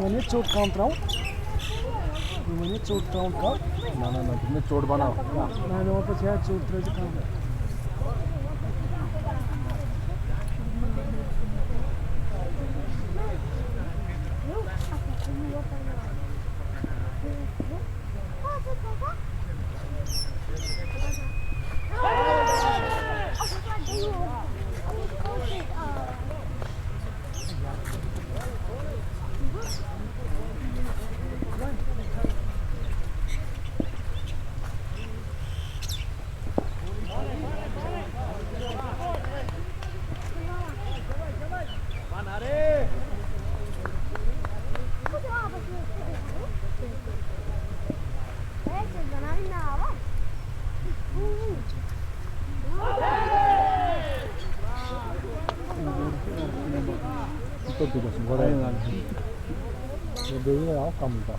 मैंने चोट count round मैंने चोट count का ना ना ना तुमने चोट बनाओ मैंने वहाँ पे छः चोट तरह से काम तो ठीक है बड़ा है ये देखिए आओ कम का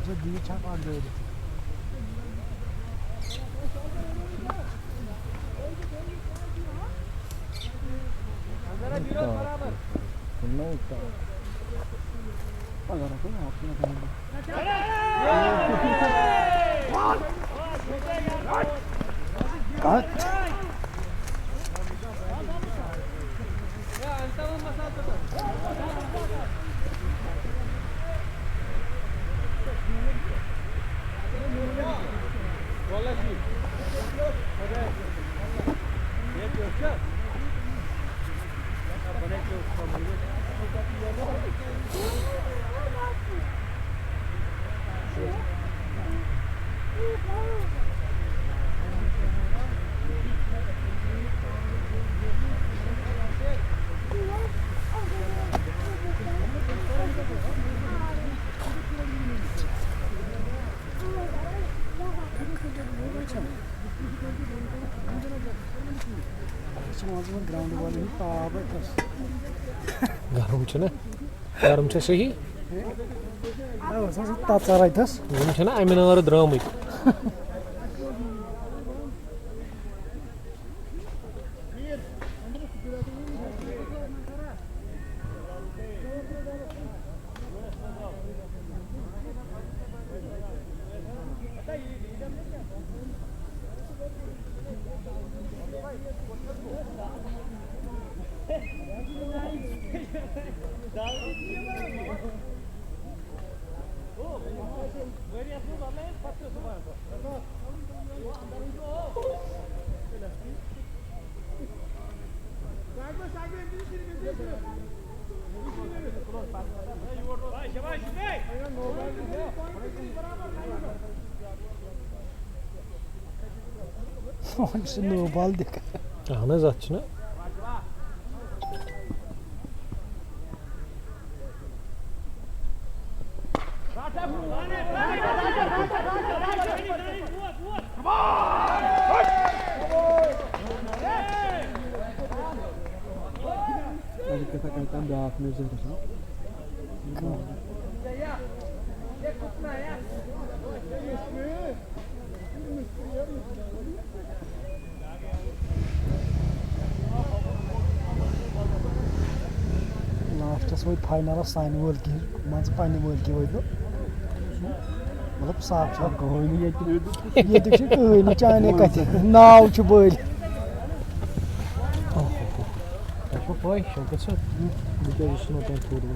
जो दी छाप आ गए सुनना अगर आपको आपने कहा ग्राउंड वाले ही पाप गरम छ सही ताचा राइथस यम छ ना अमिनर द्रामै नो बॉल देखा ahın zatçına Adik kata-kata dah music tu. लास्टस वो फाइनल साइन वोल की मंच पानी वोल की वो मतलब साफ साफ Kau ini ये देखिए कोई चाने कते नाव छ बोल Şu pay şakası bir de üstüne ben kurdu.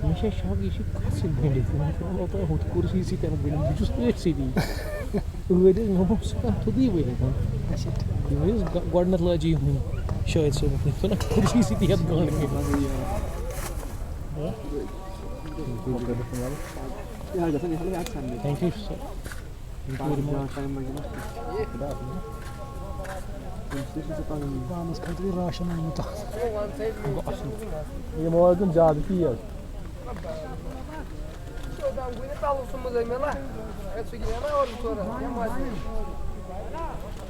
Nişe şagi işi kasıl bende. Ben o da hut kursi si tane benim bir şey sidi. Öyle ne olursa tadı böyle ben. Diyoruz guardat lacı hum. Şöyle söyleyeyim. Sonra kursi si diye gol ki. Ya jasa ni salah aksan ni. Thank you sir. Time lagi. Yalnız kadri raşanın muta. ये मौजूद जाद की है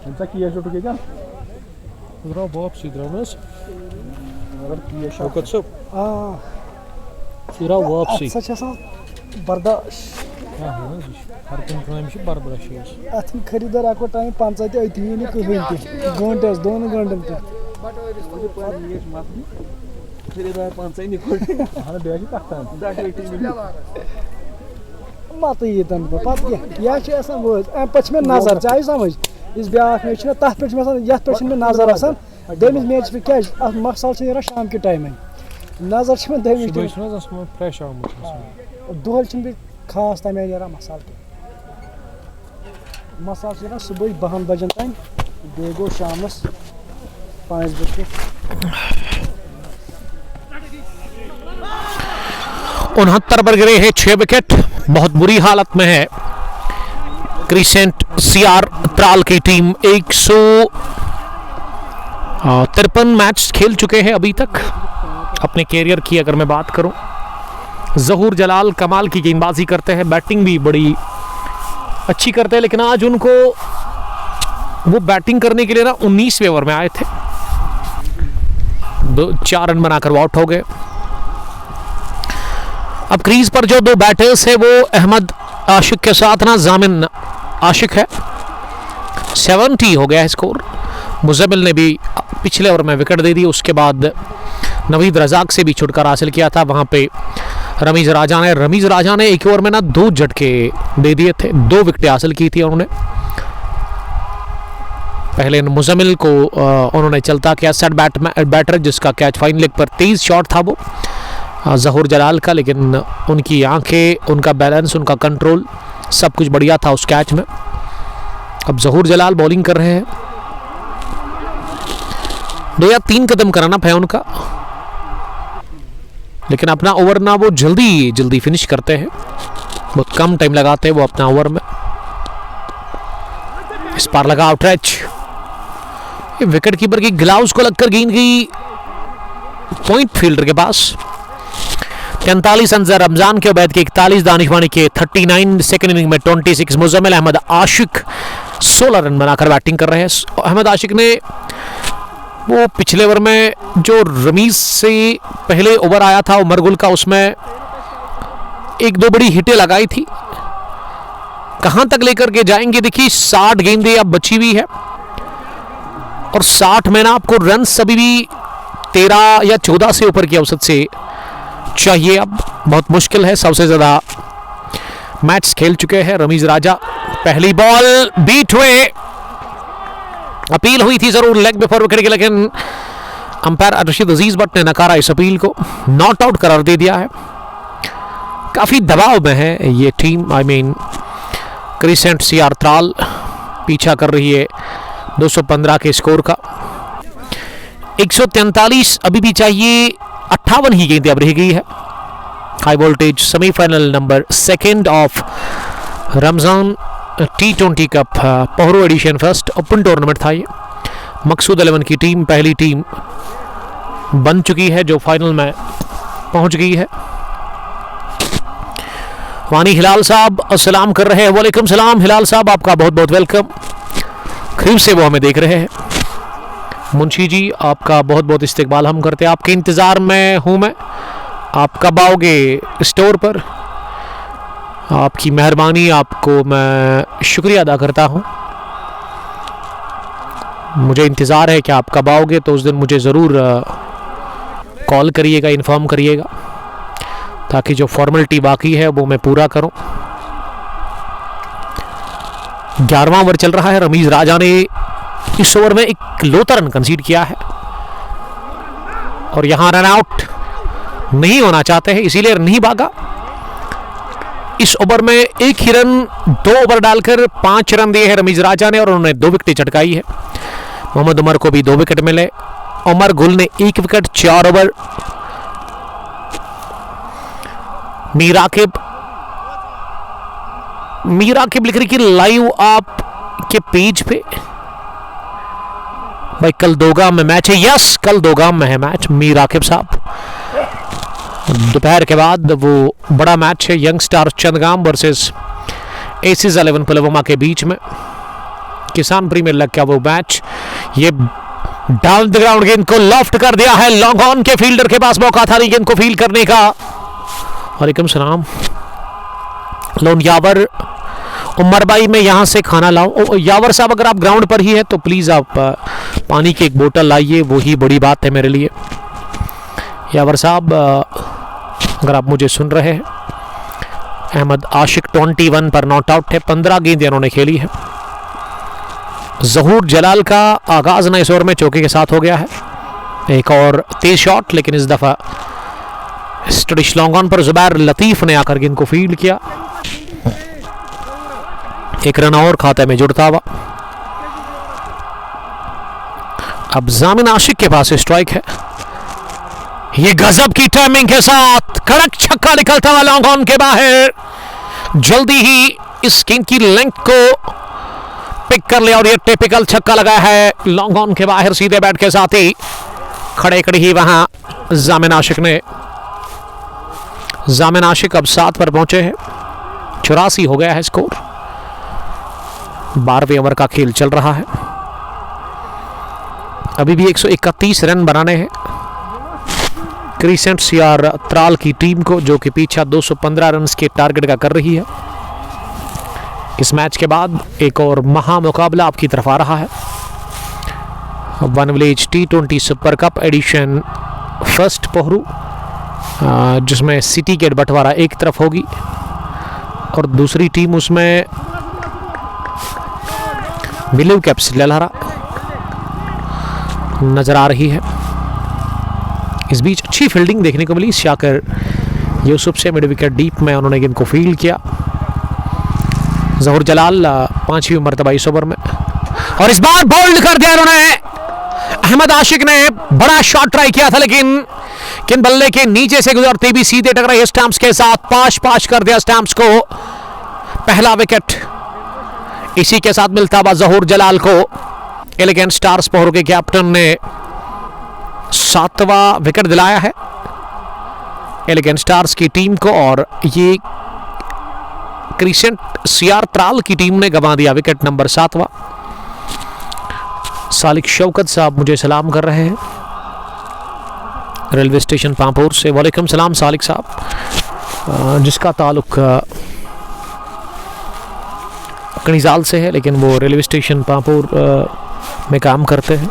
Kita kia şutu kejan. Zra bab sidramız Agar kia şokat sab Aa, zra vapsi saç asan bardaş. ha her gün kanamışı barbraşıyız Atın खरीदार आको time पंचायती ऐथी नि कहीं की घंटे दोन घंटे तक Muzi par niyet mafni. फिर इधर 5 नहीं खोल. हाँ बेची taktan Dah टीम. मत ये तन पत या छ आसान वो एम पछ में नजर चाहे समझ इस ब्याह में छ तथ पे में यथ पे में नजर आसान दमिस मैच पे क्या मकसद छ यरा शाम के टाइम नजर छ में दमिस सुबह सुना जस में फ्रेश आमुत दोहल छ भी खास तमे यरा मसाल के मसाल यरा सुबह 12 बजन तक बेगो शामस 5 बजे 69 पर गिरे हैं 6 विकेट बहुत बुरी हालत में है क्रिसेंट सीआर त्राल की टीम 153 मैच खेल चुके हैं अभी तक अपने कैरियर की अगर मैं बात करूं जहूर जलाल कमाल की गेंदबाजी करते हैं बैटिंग भी बड़ी अच्छी करते हैं लेकिन आज उनको वो बैटिंग करने के लिए ना 19वें ओवर में आए थे 4 रन बनाकर आउट हो गए अब क्रीज पर जो 2 बैटर्स है वो अहमद आशिक के साथ ना जामिन आशिक है 70 हो गया है स्कोर मुजमिल ने भी पिछले ओवर में विकेट दे दी उसके बाद नवीद रजाक से भी छुटकारा हासिल किया था। वहां पे रमीज राजा ने एक ओवर में ना 2 झटके दे दिए थे, 2 विकेटें हासिल की थी उन्होंने। पहले मुजम्मिल को उन्होंने चलता किया सेट बैटर, जिसका कैच फाइन लेग पर 23 शॉट था वो जहूर जलाल का, लेकिन उनकी आंखें, उनका बैलेंस, उनका कंट्रोल सब कुछ बढ़िया था उस कैच में। अब जहूर जलाल बॉलिंग कर रहे हैं। 2 या 3 कदम कराना है उनका, लेकिन अपना ओवर ना वो जल्दी फिनिश करते हैं, बहुत कम टाइम लगाते हैं वो अपना ओवर में। इस पार लगा आउटरेच, विकेट कीपर की ग्लव्स को लगकर गेंद गई पॉइंट फील्डर के पास। 43 अंजर रमजान के, उबैद के 41, दानिशवानी के 39। सेकंड इनिंग में 26। मुजम्मिल अहमद आशिक 16 रन बनाकर बैटिंग कर रहे हैं। अहमद आशिक ने वो पिछले ओवर में जो रमीज से पहले ओवर आया था उमर गुल का, उसमें 1-2 बड़ी हिटें लगाई थी। कहां तक लेकर के जाएंगे देखिए, 60 गेंदें अब बची हुई है और 60 में ना आपको रन अभी भी 13 या 14 से ऊपर की औसत से चाहिए। अब बहुत मुश्किल है, सबसे ज्यादा मैच खेल चुके हैं रमीज राजा। पहली बॉल बीट हुए, अपील हुई थी जरूर लेग बिफोर विकेट की, लेकिन अंपायर रशीद अजीज भट्ट ने नकारा इस अपील को, नॉट आउट करार दे दिया है। काफी दबाव में है ये team, I mean crescent CR Tral पीछा कर रही है 215 के स्कोर का। 143 अभी भी चाहिए, 58 ही गेंदें अब रह गई है। High voltage semifinal number 2 of Ramzan T20 cup Pohru edition first open tournament था ये। मकसूद 11 की टीम पहली टीम बन चुकी है जो फाइनल में पहुंच गई है। वानी हिलाल साहब अस्सलाम कर रहे हैं। वालेकुम सलाम हिलाल साहब, आपका बहुत बहुत वेलकम। खरीब से वो हमें देख रहे हैं। मुंशी जी आपका बहुत बहुत इस्तकबाल हम करते हैं, आपके इंतज़ार में हूँ मैं। आप कब आओगे स्टोर पर? आपकी मेहरबानी, आपको मैं शुक्रिया अदा करता हूँ। मुझे इंतज़ार है कि आप कब आओगे, तो उस दिन मुझे ज़रूर कॉल करिएगा, इन्फॉर्म करिएगा, ताकि जो फॉर्मेलिटी बाकी है वो मैं पूरा करूं। 11वां ओवर चल रहा है। रमीज राजा ने इस ओवर में एक लोता रन कंसीड किया है और यहां रन आउट नहीं होना चाहते हैं, इसीलिए नहीं भागा। इस ओवर में एक ही रन 2 ओवर डालकर 5 रन दिए हैं रमीज राजा ने और उन्होंने 2 विकेटें चटकाई है। मोहम्मद उमर को भी 2 विकेट मिले। उमर गुल ने 1 विकेट 4 ओवर। मीर आकिब लिख रही कि लाइव आप के पेज पे भाई कल दोगाम में मैच है। यस, कल दोगाम में है मैच मीर आकिब साहब। दोपहर के बाद वो बड़ा मैच है यंग स्टार चंदगाम वर्सेस एसिस 11 पुलवामा के बीच में, किसान प्रीमियर लीग का वो मैच। ये डाउन द ग्राउंड गेंद को लॉफ्ट कर दिया है, लॉन्ग ऑन के फील्डर के पास मौका था नहीं गेंद को फील करने का। वालेकुम सलाम। लोन यावर उमर भाई, मैं यहाँ से खाना लाऊं? यावर साहब अगर आप ग्राउंड पर ही है तो प्लीज़ आप पानी की एक बोतल लाइए, वही बड़ी बात है मेरे लिए। यावर साहब अगर आप मुझे सुन रहे हैं। अहमद आशिक 21 पर नॉट आउट है, 15 गेंदें उन्होंने खेली है। जहूर जलाल का आगाज ना इस ओवर में चौके के साथ हो गया है। एक और तेज शॉट, लेकिन इस दफा स्टडिश लॉन्ग ऑन पर जुबैर लतीफ ने आकर गेंद को फील्ड किया। एक रन और खाते में जुड़ता हुआ। अब जामिन आशिक के पास स्ट्राइक है। ये गजब की टाइमिंग के साथ कड़क छक्का निकलता हुआ लॉन्ग ऑन के बाहर। जल्दी ही इस गेंद की लेंथ को पिक कर लिया और ये टिपिकल छक्का लगा है लॉन्ग ऑन के बाहर सीधे बैट के साथ ही। खड़े खड़े ही वहां जामिन आशिक ने। जामिन आशिक अब 7 पर पहुंचे हैं। 84 हो गया है स्कोर। 12वें ओवर का खेल चल रहा है। अभी भी 131 रन बनाने हैं क्रिसेंट सीआर त्राल की टीम को, जो कि पीछा 215 रन के टारगेट का कर रही है। इस मैच के बाद एक और महा मुकाबला आपकी तरफ आ रहा है। One village T20 super cup edition first Pohru जिसमें सिटी के बंटवारा एक तरफ होगी और दूसरी टीम उसमें ब्लू कैप्स ललहरा नजर आ रही है। इस बीच अच्छी फील्डिंग देखने को मिली शाकिर यूसुफ से, मिड विकेट डीप में उन्होंने गेंद को फील्ड किया। जहूर जलाल 5वीं मरतबा इस ओवर में, और इस बार बोल्ड कर दिया उन्होंने। अहमद आशिक ने बड़ा शॉट ट्राई किया था लेकिन किन बल्ले के नीचे से गुजरते भी सीधे टकराए स्टैम्प्स के साथ, पाश कर दिया स्टैम्प्स को। पहला विकेट इसी के साथ मिलता हुआ जहूर जलाल को। एलिगेंट स्टार्स पोहरू के कैप्टन ने 7वां विकेट दिलाया है एलिगेंट स्टार्स की टीम को, और ये क्रिसेंट सीआर त्राल की टीम ने गंवा दिया विकेट नंबर 7वां। सालिक शौकत साहब मुझे सलाम कर रहे हैं रेलवे स्टेशन पांपोर से। वालेकुम सलाम सालिक साहब, जिसका ताल्लुक कणिजाल से है लेकिन वो रेलवे स्टेशन पांपोर में काम करते हैं।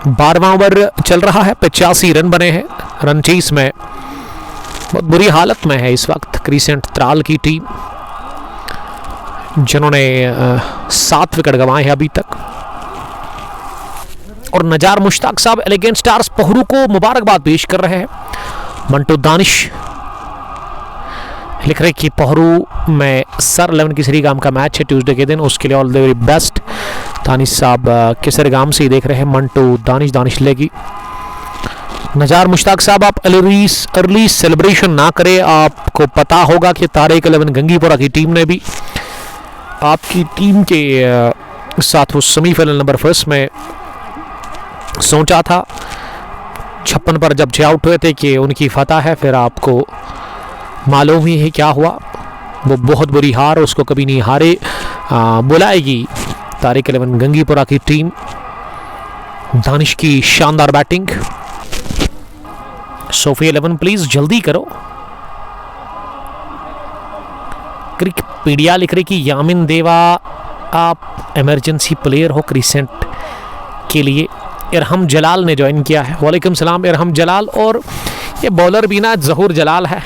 12वां ओवर चल रहा है, 85 रन बने हैं। रन चेस में बहुत बुरी हालत में है इस वक्त क्रिसेंट त्राल की टीम, जिन्होंने 7 विकेट गंवाए हैं अभी तक। और नजार मुश्ताक साहब एलिगेंट स्टार्स पोहरू को मुबारकबाद पेश कर रहे हैं। मंटू दानिश लिख रहे कि पोहरू में सर 11 किसरीगाम का मैच है ट्यूसडे के दिन, उसके लिए all the very best. Danish साहब किसरगाम से ही देख रहे हैं। मंटू दानिश लेगी। नजार मुश्ताक साहब, आप अर्ली सेलिब्रेशन ना करें, आपको पता होगा कि तारिक 11 गंगीपुरा की टीम ने भी आपकी टीम के साथ वो सेमीफाइनल नंबर 1 में सोचा था 56 पर जब 6 आउट हुए थे कि उनकी फतह है, फिर आपको मालूम ही है क्या हुआ। वो बहुत बुरी हार, उसको कभी नहीं हारे बुलाएगी तारिक 11 गंगीपुरा की टीम। दानिश की शानदार बैटिंग। सोफी 11 प्लीज जल्दी करो। क्रिकपीडिया लिख रही कि यामिन देवा आप इमरजेंसी प्लेयर हो क्रिसेंट के लिए। इरहम जलाल ने ज्वाइन किया है। वालेकुम सलाम इरहम जलाल। और ये बॉलर भी ना जहूर जलाल है।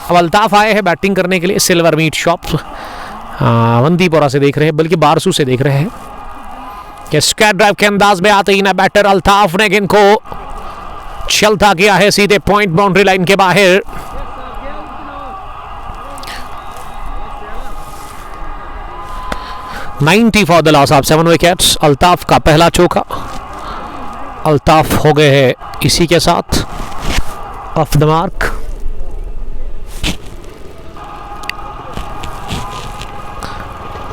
अब अल्ताफ आए हैं बैटिंग करने के लिए सिल्वर मीट शॉप अवंतीपोरा से देख रहे हैं, बल्कि बारसू से देख रहे हैं कि स्क्वायर ड्राइव के अंदाज में आते ही ना बैटर अल्ताफ ने गेंद को चलता किया है सीधे पॉइंट बाउंड्री लाइन के बाहर। $90 for the loss of 7 wickets. Altaf का पहला चौका। अल्ताफ हो गए हैं इसी के साथ ऑफ द मार्क।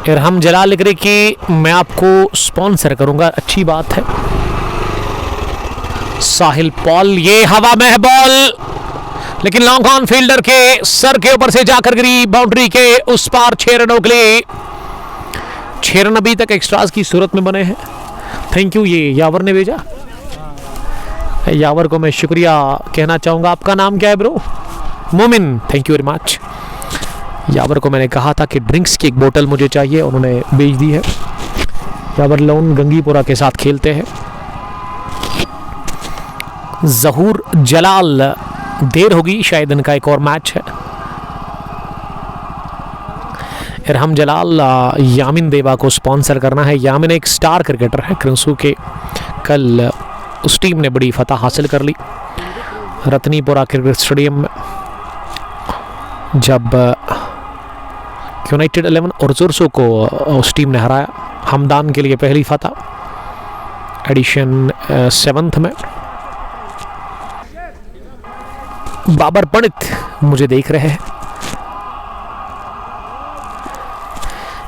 इरहम जलाल लिख रहे कि मैं आपको स्पॉन्सर करूंगा, अच्छी बात है। साहिल पॉल, ये हवा में है बॉल, लेकिन लॉन्ग ऑन फील्डर के सर के ऊपर से जाकर गिरी बाउंड्री के उस पार। 6 रनों के लिए 6 रन अभी तक एक्स्ट्रास की सूरत में बने हैं। थैंक यू, ये यावर ने भेजा। यावर को मैं शुक्रिया कहना चाहूंगा। आपका नाम क्या है ब्रो? मोमिन, थैंक यू वेरी मच। यावर को मैंने कहा था कि ड्रिंक्स की एक बोतल मुझे चाहिए, उन्होंने भेज दी है। यावर लोन गंगीपुरा के साथ खेलते हैं। जहूर जलाल, देर होगी शायद इनका एक और मैच है। इरहम जलाल यामिन देवा को स्पॉन्सर करना है। यामिन एक स्टार क्रिकेटर है क्रिंसू के। कल उस टीम ने बड़ी फतह हासिल कर ली रतनीपुरा क्रिकेट स्टेडियम में, जब यूनाइटेड 11 और जुर्सो को उस टीम ने हराया। हमदान के लिए पहली फतह एडिशन 7th में। बाबर पंडित मुझे देख रहे हैं।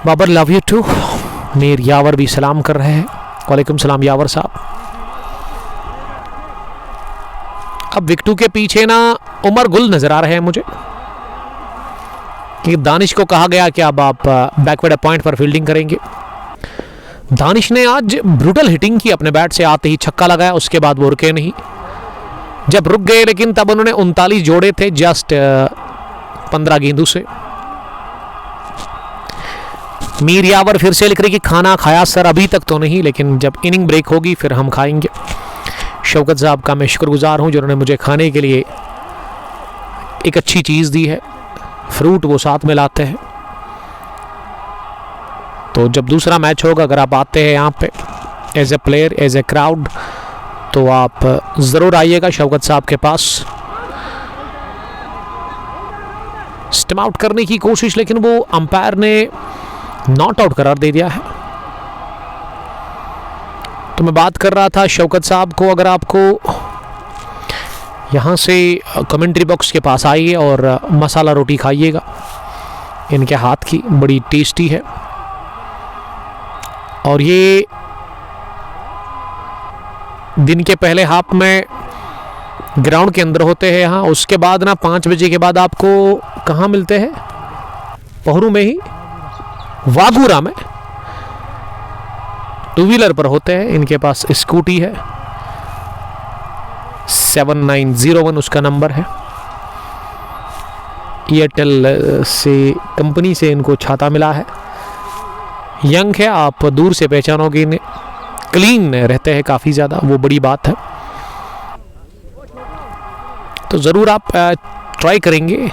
Babar love you too. Mir Yawar भी सलाम कर रहे हैं। वालेकुम सलाम यावर साहब। अब विकेटों के पीछे ना उमर गुल नजर आ रहे हैं मुझे, कि दानिश को कहा गया कि अब आप बैकवर्ड पॉइंट पर फील्डिंग करेंगे। दानिश ने आज ब्रूटल हिटिंग की, अपने बैट से आते ही छक्का लगाया, उसके बाद वो रुके नहीं। जब रुक गए लेकिन तब उन्होंने 39 जोड़े थे जस्ट 15 गेंदों से। मीर यावर फिर से लिख रही कि खाना खाया सर, अभी तक तो नहीं, लेकिन जब इनिंग ब्रेक होगी फिर हम खाएंगे। शौकत साहब का मैं शुक्रगुजार हूं जिन्होंने मुझे खाने के लिए एक अच्छी चीज़ दी है, फ्रूट वो साथ में लाते हैं। तो जब दूसरा मैच होगा, अगर आप आते हैं यहाँ पे as a player, as a crowd, तो आप ज़रूर आइएगा शौकत साहब के पास। स्टम आउट करने की कोशिश, लेकिन वो अंपायर ने नॉट आउट करार दे दिया है। तो मैं बात कर रहा था शौकत साहब को, अगर आपको यहाँ से कमेंट्री बॉक्स के पास आइए और मसाला रोटी खाइएगा, इनके हाथ की बड़ी टेस्टी है। और ये दिन के पहले हाफ में ग्राउंड के अंदर होते हैं यहाँ, उसके बाद ना 5 बजे के बाद आपको कहाँ मिलते हैं? पोहरू में ही, वागूरा में 2 व्हीलर पर होते हैं। इनके पास स्कूटी है, 7901 उसका नंबर है। एयरटेल से कंपनी से इनको छाता मिला है। यंग है, आप दूर से पहचानोगे इन्हें, क्लीन रहते हैं काफ़ी ज़्यादा, वो बड़ी बात है। तो ज़रूर आप ट्राई करेंगे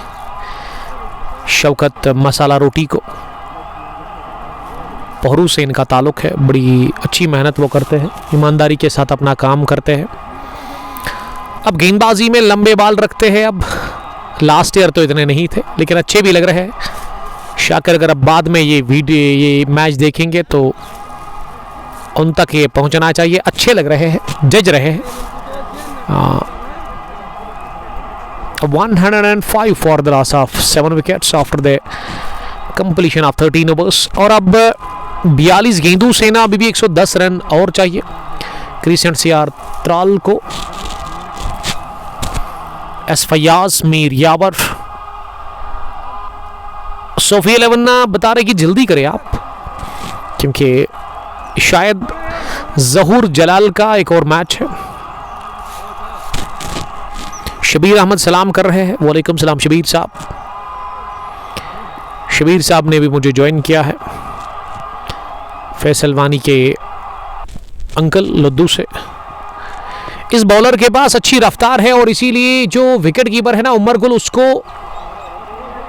शौकत मसाला रोटी को। पोहरू से इनका ताल्लुक़ है, बड़ी अच्छी मेहनत वो करते हैं, ईमानदारी के साथ अपना काम करते हैं। अब गेंदबाजी में लंबे बाल रखते हैं। अब लास्ट ईयर तो इतने नहीं थे, लेकिन अच्छे भी लग रहे हैं। शाकिर अगर अब बाद में ये मैच देखेंगे तो उन तक ये पहुंचना चाहिए। अच्छे लग रहे हैं, जज रहे हैं। 105 for the loss of 7 wickets after the completion of 13 overs. और अब 42 गेंदों से ना अभी भी 110 रन और चाहिए क्रिसेंट सीआर त्राल को। एस फयाज, मीर यावर, सोफी 11 ना बता रहे कि जल्दी करें आप, क्योंकि शायद जहूर जलाल का एक और मैच है। शबीर अहमद सलाम कर रहे हैं। वालेकुम सलाम शबीर साहब। शबीर साहब ने भी मुझे ज्वाइन किया है, फैसल वानी के अंकल लद्दू से। इस बॉलर के पास अच्छी रफ्तार है और इसीलिए जो विकेट कीपर है ना उमर गुल, उसको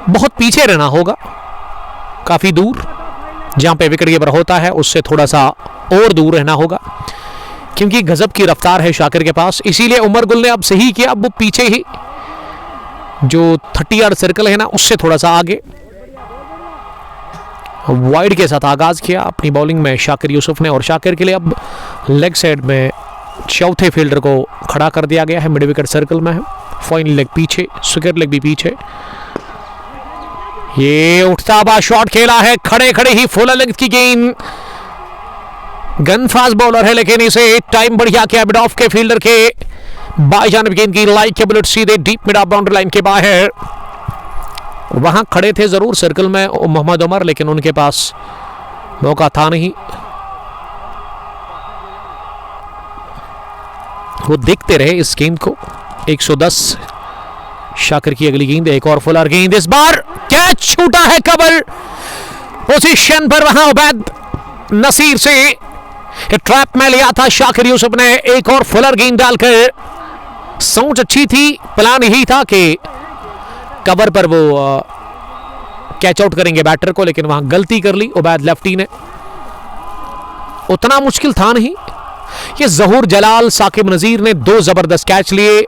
बहुत पीछे रहना होगा, काफ़ी दूर जहाँ पे विकेट कीपर होता है उससे थोड़ा सा और दूर रहना होगा, क्योंकि गजब की रफ्तार है शाकिर के पास। इसीलिए उमर गुल ने अब सही किया, अब वो पीछे ही जो 30 यार्ड सर्कल है ना उससे थोड़ा सा आगे वाइड के साथ आगाज किया अपनी बॉलिंग में शाकिर यूसुफ ने। और शाकिर के लिए अब लेग साइड में चौथे फील्डर को खड़ा कर दिया गया है, मिड विकेट सर्कल में है। फाइनल लेग पीछे, स्क्वायर लेग भी पीछे। ये उठता हुआ शॉट खेला है, खड़े खड़े ही फुल लेंथ की गेंद। गन फास्ट बॉलर है, लेकिन इसे टाइम बढ़िया किया मिड ऑफ के फील्डर के बाई जानब गेंद की लाइक के बुलेट सीधे deep mid of boundary line के बाहर। वहां खड़े थे जरूर सर्कल में मोहम्मद उमर, लेकिन उनके पास मौका था नहीं। वो देखते रहे इस गेंद को। 110 शाकिर की अगली गेंद, एक और फुलर गेंद, इस बार कैच छूटा है कवर पोजीशन पर। वहां उबैद नसीर से ट्रैप में लिया था शाकिर यूसुफ ने, एक और फुलर गेंद डालकर। सोच अच्छी थी, प्लान यही था कि कवर पर वो कैच आउट करेंगे बैटर को, लेकिन वहां गलती कर ली उबैद लेफ्टी ने। उतना मुश्किल था नहीं। ये जहूर जलाल, साकिब नजीर ने 2 जबरदस्त कैच लिए।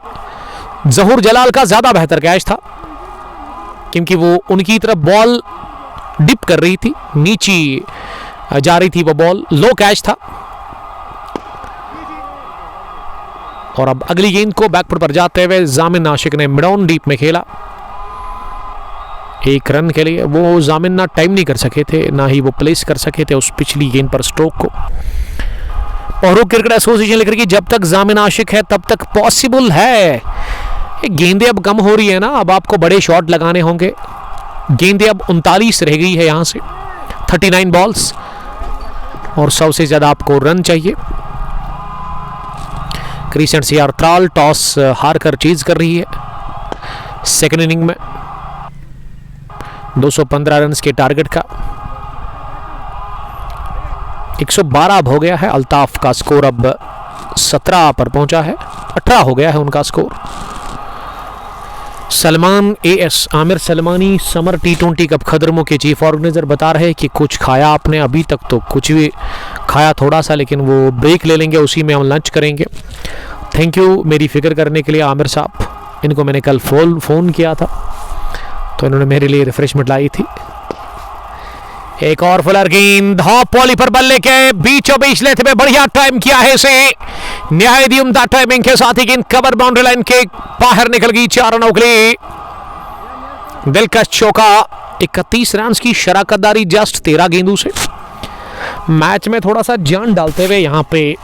जहूर जलाल का ज्यादा बेहतर कैच था, क्योंकि वो उनकी तरफ बॉल डिप कर रही थी, नीची जा रही थी वो बॉल, लो कैच था। और अब अगली गेंद को बैकफुट पर जाते हुए जामिन आशिक ने मिड ऑन डीप में खेला 1 रन के लिए। वो जामिन ना टाइम नहीं कर सके थे, ना ही वो प्लेस कर सके थे उस पिछली गेंद पर स्ट्रोक को। पोहरू क्रिकेट एसोसिएशन लिख रही है कि जब तक जामिन आशिक है तब तक पॉसिबल है। गेंदें अब कम हो रही है ना, अब आपको बड़े शॉट लगाने होंगे। गेंदें अब 39 रह गई है यहां से, 39 बॉल्स, और 100 से ज्यादा आपको रन चाहिए। क्रिसेंट सीआर त्राल टॉस हार कर चीज कर रही है सेकेंड इनिंग में 215 रन के टारगेट का। 112 अब हो गया है। अल्ताफ का स्कोर अब 17 पर पहुंचा है, 18 हो गया है उनका score. Salman AS Aamir Salmani summer T20 cup खदरमों के चीफ ऑर्गेनाइजर बता रहे हैं कि कुछ खाया आपने? अभी तक तो कुछ भी खाया थोड़ा सा, लेकिन वो ब्रेक ले लेंगे, उसी में हम लंच करेंगे। थैंक यू मेरी फिक्र करने के लिए आमिर साहब। इनको मैंने कल फ़ोन किया था तो इन्होंने मेरे लिए रिफ्रेशमेंट लाई थी। एक और फुलर गेंद हॉप पॉली पर बल्ले के बीचों बीच लेते हुए बढ़िया टाइम किया है इसे, निहायत उम्दा टाइमिंग के साथ ही गेंद कवर बाउंड्री लाइन के बाहर निकल गई। 4 रनों के लिए दिलकश चौका। 31 रन की शराकतदारी जस्ट 13 गेंदों से। मैच में थोड़ा सा जान डालते हुए यहाँ पे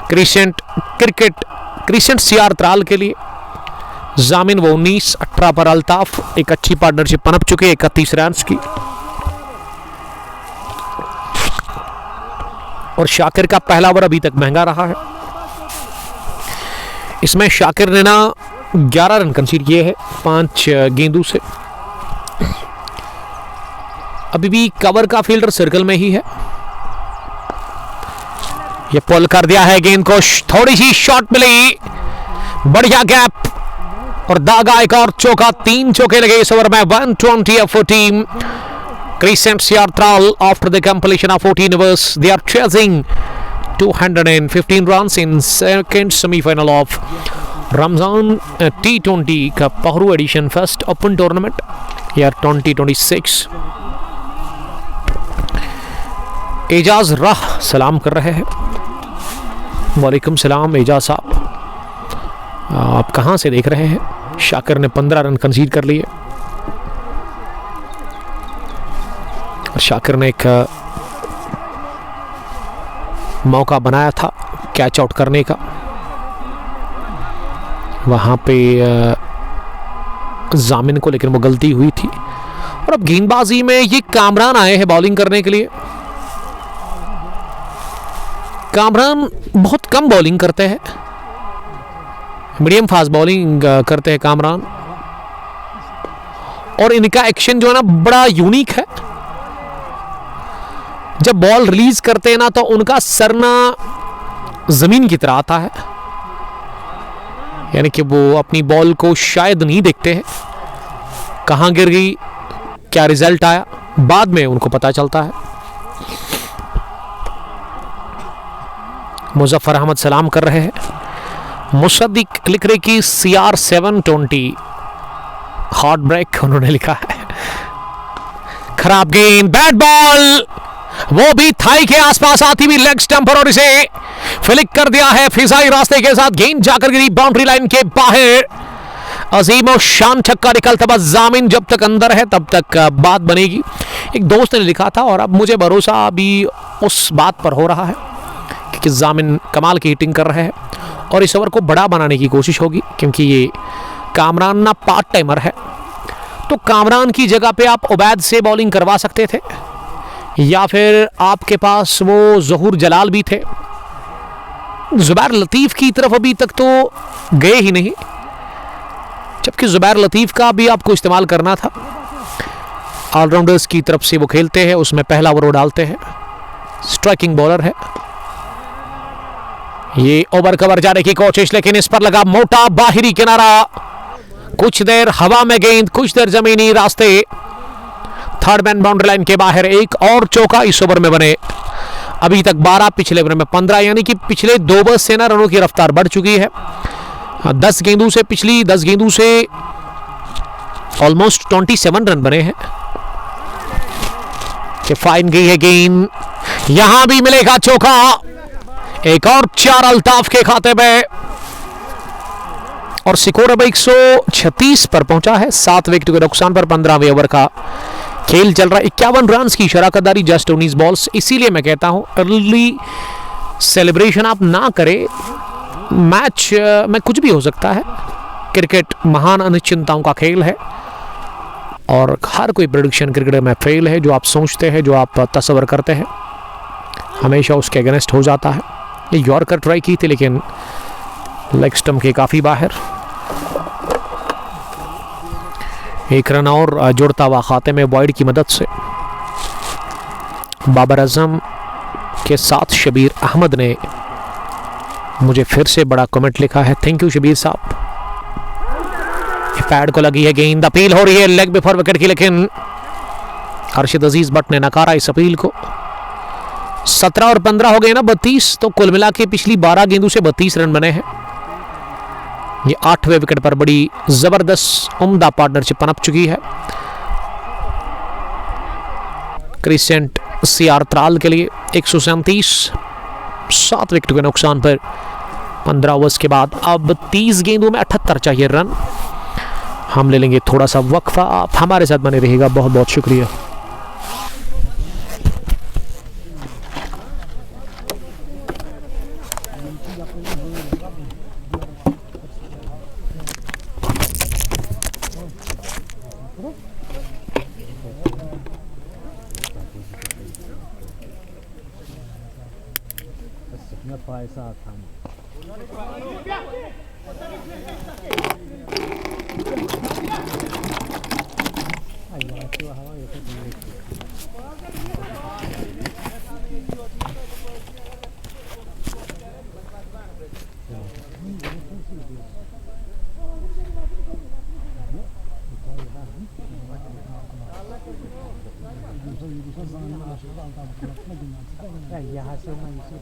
क्रिसेंट सीआर त्राल के लिए जामिन वो 19, 18 पर अल्ताफ। एक अच्छी पार्टनरशिप पनप चुके 31 रन की। और शाकिर का पहला ओवर अभी तक महंगा रहा है। इसमें शाकिर ने ना 11 रन कंसीड किए हैं 5 गेंदों से। अभी भी कवर का फील्डर सर्कल में ही है। ये पुल कर दिया है गेंद को, थोड़ी सी शॉट मिली, बढ़िया गैप और दागा। एक और चौका, 3 चौके लगे इस ओवर में। 120 for team Crescent CR Tral after the completion of 14 overs. They are chasing 215 runs in second semi-final of Ramzan T20 का Pohru edition first open tournament year 2026। Ejaz Rah सलाम कर रहे हैं। वालेकुम सलाम एजाज साहब, आप कहाँ से देख रहे हैं? शाकिर ने 15 रन कंसीड कर लिए। शाकिर ने एक मौका बनाया था कैच आउट करने का, वहां पे जामिन को, लेकिन वो गलती हुई थी। और अब गेंदबाजी में ये कामरान आए हैं बॉलिंग करने के लिए। कामरान बहुत कम बॉलिंग करते हैं, मीडियम फास्ट बॉलिंग करते हैं कामरान। और इनका एक्शन जो है ना बड़ा यूनिक है। जब बॉल रिलीज करते हैं ना तो उनका सरना जमीन की तरह आता है, यानी कि वो अपनी बॉल को शायद नहीं देखते हैं कहां गिर गई, क्या रिजल्ट आया, बाद में उनको पता चलता है। मुजफ्फर अहमद सलाम कर रहे हैं। मुसद्दिक लिख रहे कि CR 720 हार्ट ब्रेक उन्होंने लिखा है। खराब गेंद, बैट बॉल, वो भी थाई के आसपास आती हुई लेग स्टंप पर, और इसे फ्लिक कर दिया है फिजाई रास्ते के साथ। गेंद जाकर गिरी बाउंड्री लाइन के बाहर। अजीम और शान छक्का निकलता, बस जामिन जब तक अंदर है तब तक बात बनेगी। एक दोस्त ने लिखा था और अब मुझे भरोसा अभी उस बात पर हो रहा है कि जामिन कमाल की हिटिंग कर रहे हैं और इस ओवर को बड़ा बनाने की कोशिश होगी, क्योंकि ये कामरान ना पार्ट टाइमर है। तो कामरान की जगह पे आप उबैद से बॉलिंग करवा सकते थे, या फिर आपके पास वो ज़हूर जलाल भी थे। जुबैर लतीफ़ की तरफ अभी तक तो गए ही नहीं, जबकि जुबैर लतीफ़ का भी आपको इस्तेमाल करना था। ऑलराउंडर्स की तरफ से वो खेलते हैं, उसमें पहला ओवर डालते हैं, स्ट्राइकिंग बॉलर है। ये ओवर कवर जाने की कोशिश, लेकिन इस पर लगा मोटा बाहरी किनारा। कुछ देर हवा में गेंद, कुछ देर जमीनी रास्ते। थर्ड मैन बाउंड्री लाइन के बाहर। एक और चौका इस ओवर में बने। अभी तक 12, पिछले ओवर में 15, यानी कि पिछले 2 ओवर से ना रनों की रफ्तार बढ़ चुकी है। 10 गेंदों से, पिछली 10 गेंदों से ऑलमोस्ट 27 रन बने हैं। कि फाइन गई है गेंद, यहां भी मिलेगा चौका। एक और 4 अल्ताफ के खाते में, और स्कोर अब 136 पर पहुंचा है। 7 विकेट के नुकसान पर 15वें ओवर का खेल चल रहा है। 51 रन की शराकतदारी जस्ट 19 बॉल्स। इसीलिए मैं कहता हूं अर्ली सेलिब्रेशन आप ना करें। मैच में कुछ भी हो सकता है। क्रिकेट महान अनिश्चितताओं का खेल है और हर कोई प्रेडिक्शन क्रिकेट में फेल है। जो आप सोचते हैं, जो आप तस्वर करते हैं, हमेशा उसके अगेंस्ट हो जाता है। ये यॉर्कर ट्राई की थी, लेकिन लेग स्टंप के काफ़ी बाहर। एक रन और जुड़ता हुआ खाते में बॉयड की मदद से। बाबर आजम के साथ शबीर अहमद ने मुझे फिर से बड़ा कमेंट लिखा है, थैंक यू शबीर साहब। पैड को लगी है गेंद, अपील हो रही है लेग बिफोर विकेट की, लेकिन अरशद अजीज भट्ट ने नकारा इस अपील को। 17 और 15 हो गए ना 32, तो कुल मिला के पिछली 12 गेंदों से 32 रन बने हैं। ये 8वें विकेट पर बड़ी जबरदस्त उम्दा पार्टनरशिप पनप चुकी है क्रिसेंट सीआर त्राल के लिए। 137, 7 विकेट के नुकसान पर 15 ओवर्स के बाद अब 30 गेंदों में 78 चाहिए रन। हम ले लेंगे थोड़ा सा वक्फा, आप हमारे साथ बने रहिएगा, बहुत बहुत शुक्रिया। पैसा था यहाँ से मैं इसे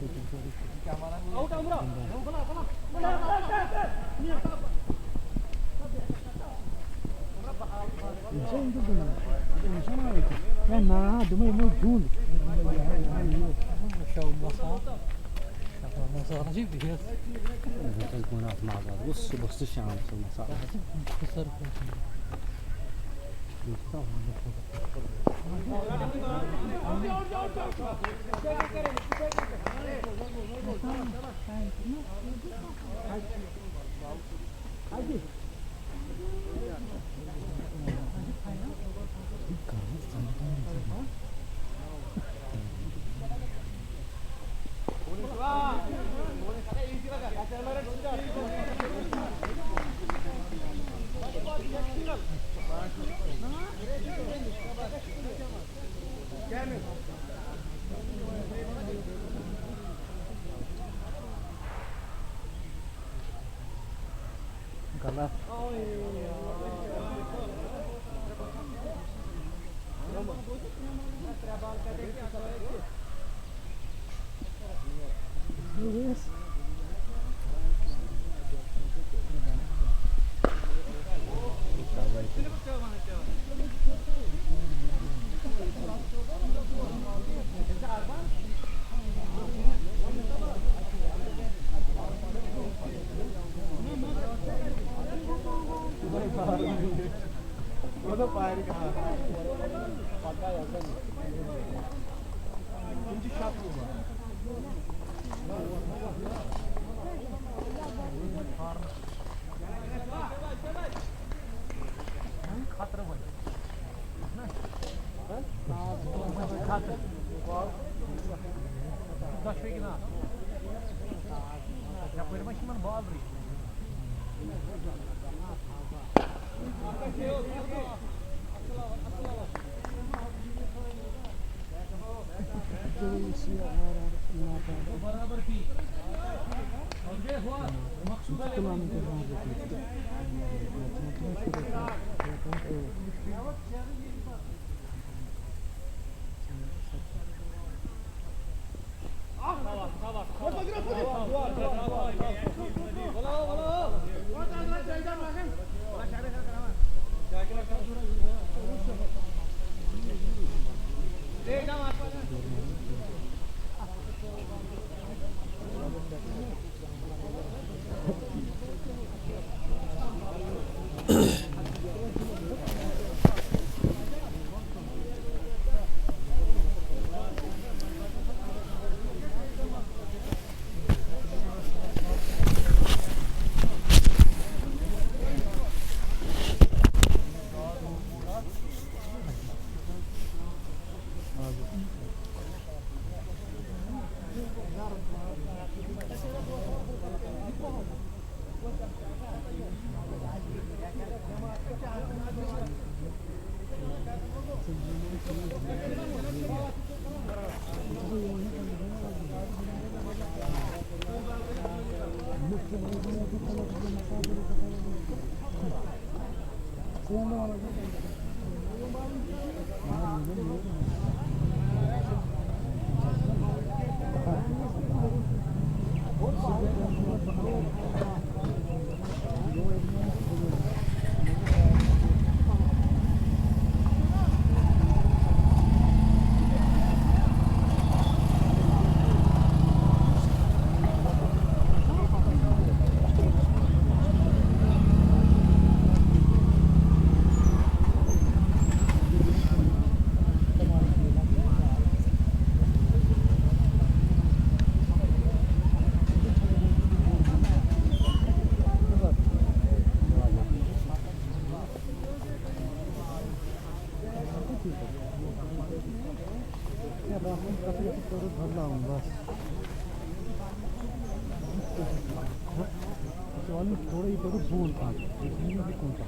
थोड़ा ही पर बोल था इसमें भी कौन था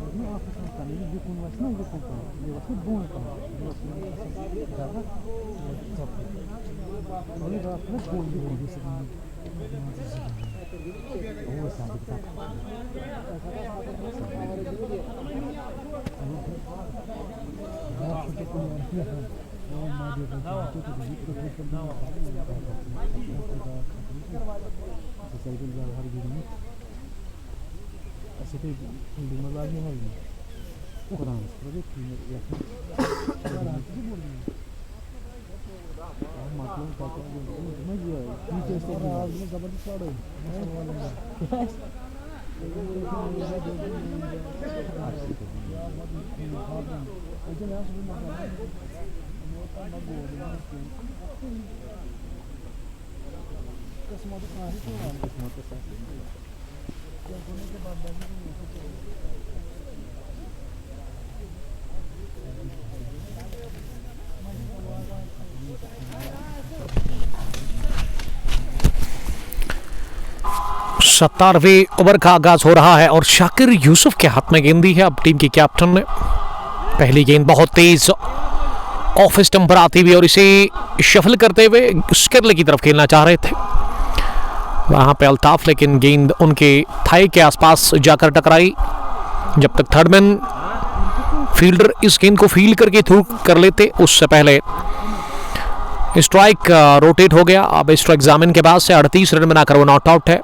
ये आप का नहीं ये कौन वाला नहीं ये कौन था ये वाला बोल था ये ज्यादा सब और ये रात में बोल भी होगी सब वो साबित था साइकिल जा हर दिन में ऐसे कोई मजा नहीं है कुरान प्रोजेक्ट या मतलब कहते हैं समझ गया टीचर से आज में जबरदस्त पढ़ो सत्तरवें ओवर का आगाज हो रहा है और शाकिर यूसुफ के हाथ में गेंद दी है अब टीम के कैप्टन ने। पहली गेंद बहुत तेज ऑफ स्टंप पर आती हुई और इसे शफल करते हुए स्किरले की तरफ खेलना चाह रहे थे वहां पे अल्ताफ, लेकिन गेंद उनके थाई के आसपास जाकर टकराई। जब तक थर्डमैन फील्डर इस गेंद को फील्ड करके थ्रू कर लेते उससे पहले स्ट्राइक रोटेट हो गया। अब स्ट्राइक जामिन के बाद से 38 रन बनाकर वो नॉट आउट है।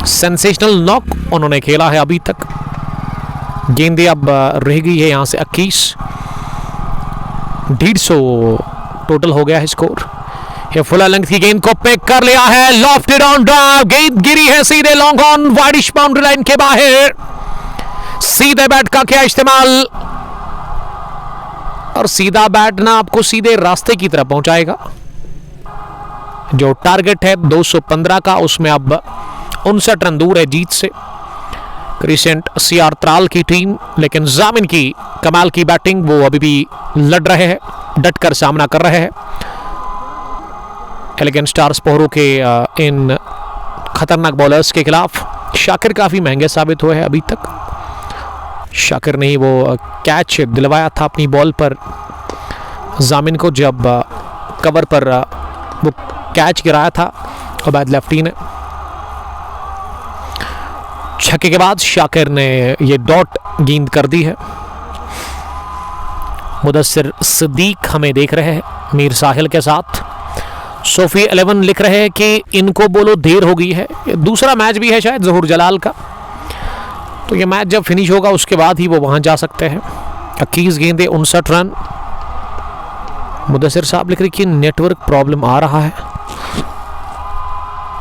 सेंसेशनल नॉक उन्होंने खेला है अभी तक। गेंदें अब रह गई है यहां से 21, 150 टोटल हो गया है स्कोर। ये फुल लेंथ की गेंद को पिक कर लिया है, लॉफ्टेड ऑन ड्राइव, गेंद गिरी है सीधे long on widish boundary line के बाहर। सीधे बैट का क्या इस्तेमाल, और सीधा बैट ना आपको सीधे रास्ते की तरफ पहुंचाएगा। जो टारगेट है 215 का, उसमें अब 59 रन दूर है जीत से क्रिसेंट सीआर त्राल की टीम। लेकिन जामिन की कमाल की बैटिंग, वो अभी भी लड़ रहे हैं, डट कर सामना कर रहे हैं एलिगेंट स्टार्स पोहरू के इन खतरनाक बॉलर्स के खिलाफ। शाकिर काफी महंगे साबित हुए हैं अभी तक। शाकिर ने ही वो कैच दिलवाया था अपनी बॉल पर जामिन को, जब कवर पर वो कैच गिराया था उबैद लेफ्टी ने। छक्के के बाद शाकिर ने ये डॉट गेंद कर दी है। मुदस्सिर सिद्दीक हमें देख रहे हैं मीर साहिल के साथ। सोफी 11 लिख रहे हैं कि इनको बोलो देर हो गई है। ये दूसरा मैच भी है शायद ज़हूर जलाल का, तो ये मैच जब फिनिश होगा उसके बाद ही वो वहां जा सकते हैं। 21 गेंदें 59 रन। मुदस्सिर साहब लिख रहे कि नेटवर्क प्रॉब्लम आ रहा है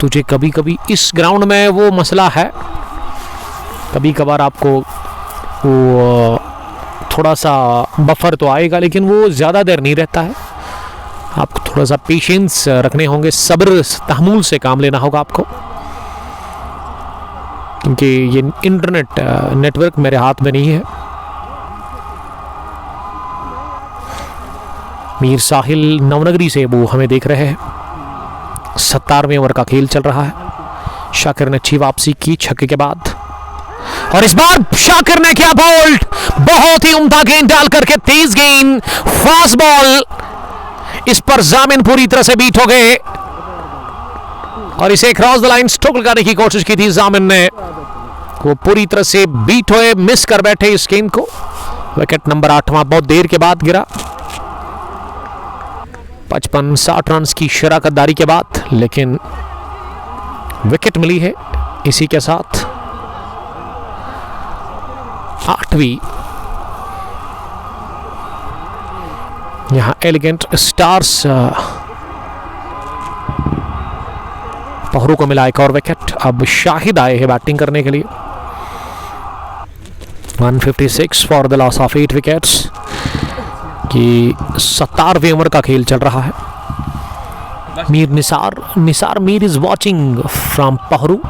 तुझे, कभी कभी इस ग्राउंड में वो मसला है। कभी कभार आपको वो थोड़ा सा बफर तो आएगा, लेकिन वो ज़्यादा देर नहीं रहता है। आपको थोड़ा सा पेशेंस रखने होंगे, सब्र तहम्मुल से काम लेना होगा आपको, क्योंकि ये इंटरनेट नेटवर्क मेरे हाथ में नहीं है। मीर साहिल नवनगरी से वो हमें देख रहे हैं। 17वें ओवर का खेल चल रहा है। शाकिर ने अच्छी वापसी की छक्के के बाद, और इस बार शाकिर ने किया बोल्ड। बहुत ही उम्दा गेंद डाल करके, तेज गेंद, फास्ट बॉल, इस पर जामिन पूरी तरह से बीट हो गए और इसे क्रॉस द लाइन स्ट्रोक लगाने की कोशिश की थी जामिन ने। वो पूरी तरह से बीट हुए, मिस कर बैठे इस गेंद को। विकेट नंबर 8वां बहुत देर के बाद गिरा, 55-60 रन की शराकतदारी के बाद, लेकिन विकेट मिली है। इसी के साथ 8वीं यहां एलिगेंट स्टार्स पहरू को मिला एक और विकेट। अब शाहिद आए हैं बैटिंग करने के लिए। 156 for the loss of 8 wickets की 17वीं ओवर का खेल चल रहा है। Mir Nisar Mir is watching from Pohru,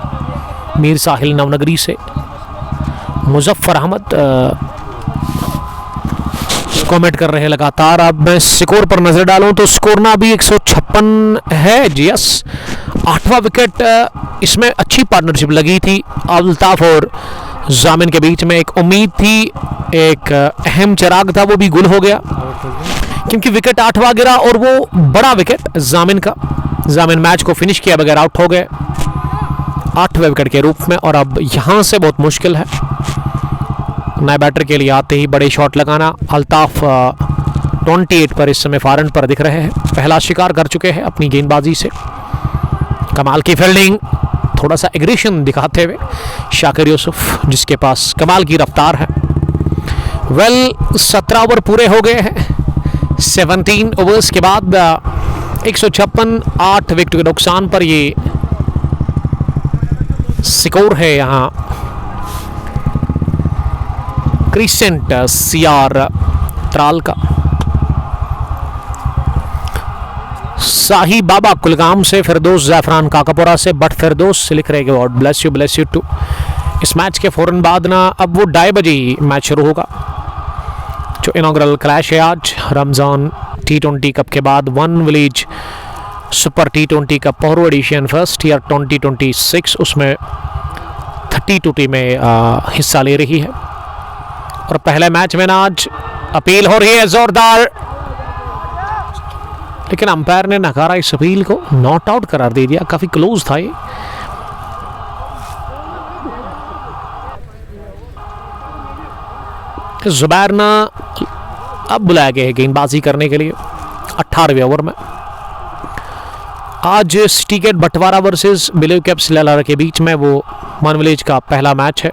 Mir Sahil Navnagri से। मुजफ्फर अहमद कमेंट कर रहे हैं लगातार। अब मैं स्कोर पर नजर डालूं तो स्कोर ना अभी 156 है जी। Yes, 8वां wicket. इसमें अच्छी पार्टनरशिप लगी थी अल्ताफ और जामिन के बीच में। एक उम्मीद थी, एक अहम चिराग था, वो भी गुल हो गया क्योंकि विकेट 8वां गिरा और वो बड़ा विकेट जामिन का। जामिन मैच को फिनिश किया बगैर आउट हो गए 8वें विकेट के रूप में। और अब यहां से बहुत मुश्किल है नए बैटर के लिए आते ही बड़े शॉट लगाना। अल्ताफ 28 पर इस समय फॉरन पर दिख रहे हैं, पहला शिकार कर चुके हैं अपनी गेंदबाजी से। कमाल की फील्डिंग, थोड़ा सा एग्रेशन दिखाते हुए शाकिर यूसुफ, जिसके पास कमाल की रफ्तार है। 17 ओवर पूरे हो गए हैं। 17 ओवर्स के बाद 156, 8 विकेट के नुकसान पर ये स्कोर है यहाँ क्रिसेंट सीआर त्राल का। शाही बाबा कुलगाम से, फिरदौस जाफरान काकापुरा से, बट फिरदौस लिख रहे गॉड ब्लेस यू टू। इस मैच के फौरन बाद ना अब वो 2:30 बजे मैच शुरू होगा जो इनॉग्रल क्लैश है आज रमजान T20 कप के बाद। 1 village super T20 cup Pohru edition first year 2026, उसमें 32 टीमें हिस्सा ले रही है। और पहले मैच में ना आज अपील हो रही है जोरदार, लेकिन अंपायर ने नकारा इस अपील को, नॉट आउट करार दे दिया। काफी क्लोज था ये। जुबैर ना अब बुलाया गया है गेंदबाजी करने के लिए 18वें ओवर में। आज city gate Batwara versus believe caps ललारा के बीच में वो 1 विलेज का पहला मैच है।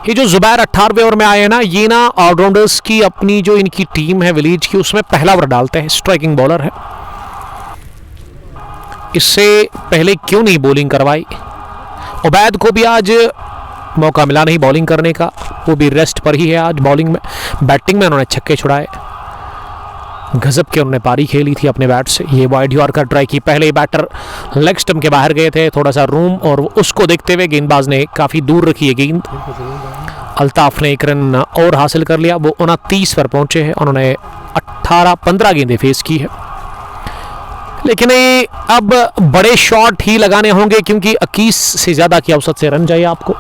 ये जो जुबैर 18वें ओवर में आए हैं ना, ये ना ऑलराउंडर्स की अपनी जो इनकी टीम है विलेज की, उसमें पहला ओवर डालते हैं। स्ट्राइकिंग बॉलर है। इससे पहले क्यों नहीं बॉलिंग करवाई? उबैद को भी आज मौका मिला नहीं बॉलिंग करने का, वो भी रेस्ट पर ही है आज। बॉलिंग में, बैटिंग में उन्होंने छक्के छुड़ाए, गजब के उन्होंने पारी खेली थी अपने बैट से। ये वाइड यॉर्कर ट्राई की, पहले बैटर लेग स्टंप के बाहर गए थे, थोड़ा सा रूम, और उसको देखते हुए गेंदबाज ने काफी दूर रखी है गेंद। अल्ताफ ने 1 रन और हासिल कर लिया, वो 29 पर पहुंचे हैं। उन्होंने 15 गेंदें फेस की है, लेकिन ये अब बड़े शॉट ही लगाने होंगे क्योंकि 21 से ज्यादा की औसत से रन चाहिए आपको।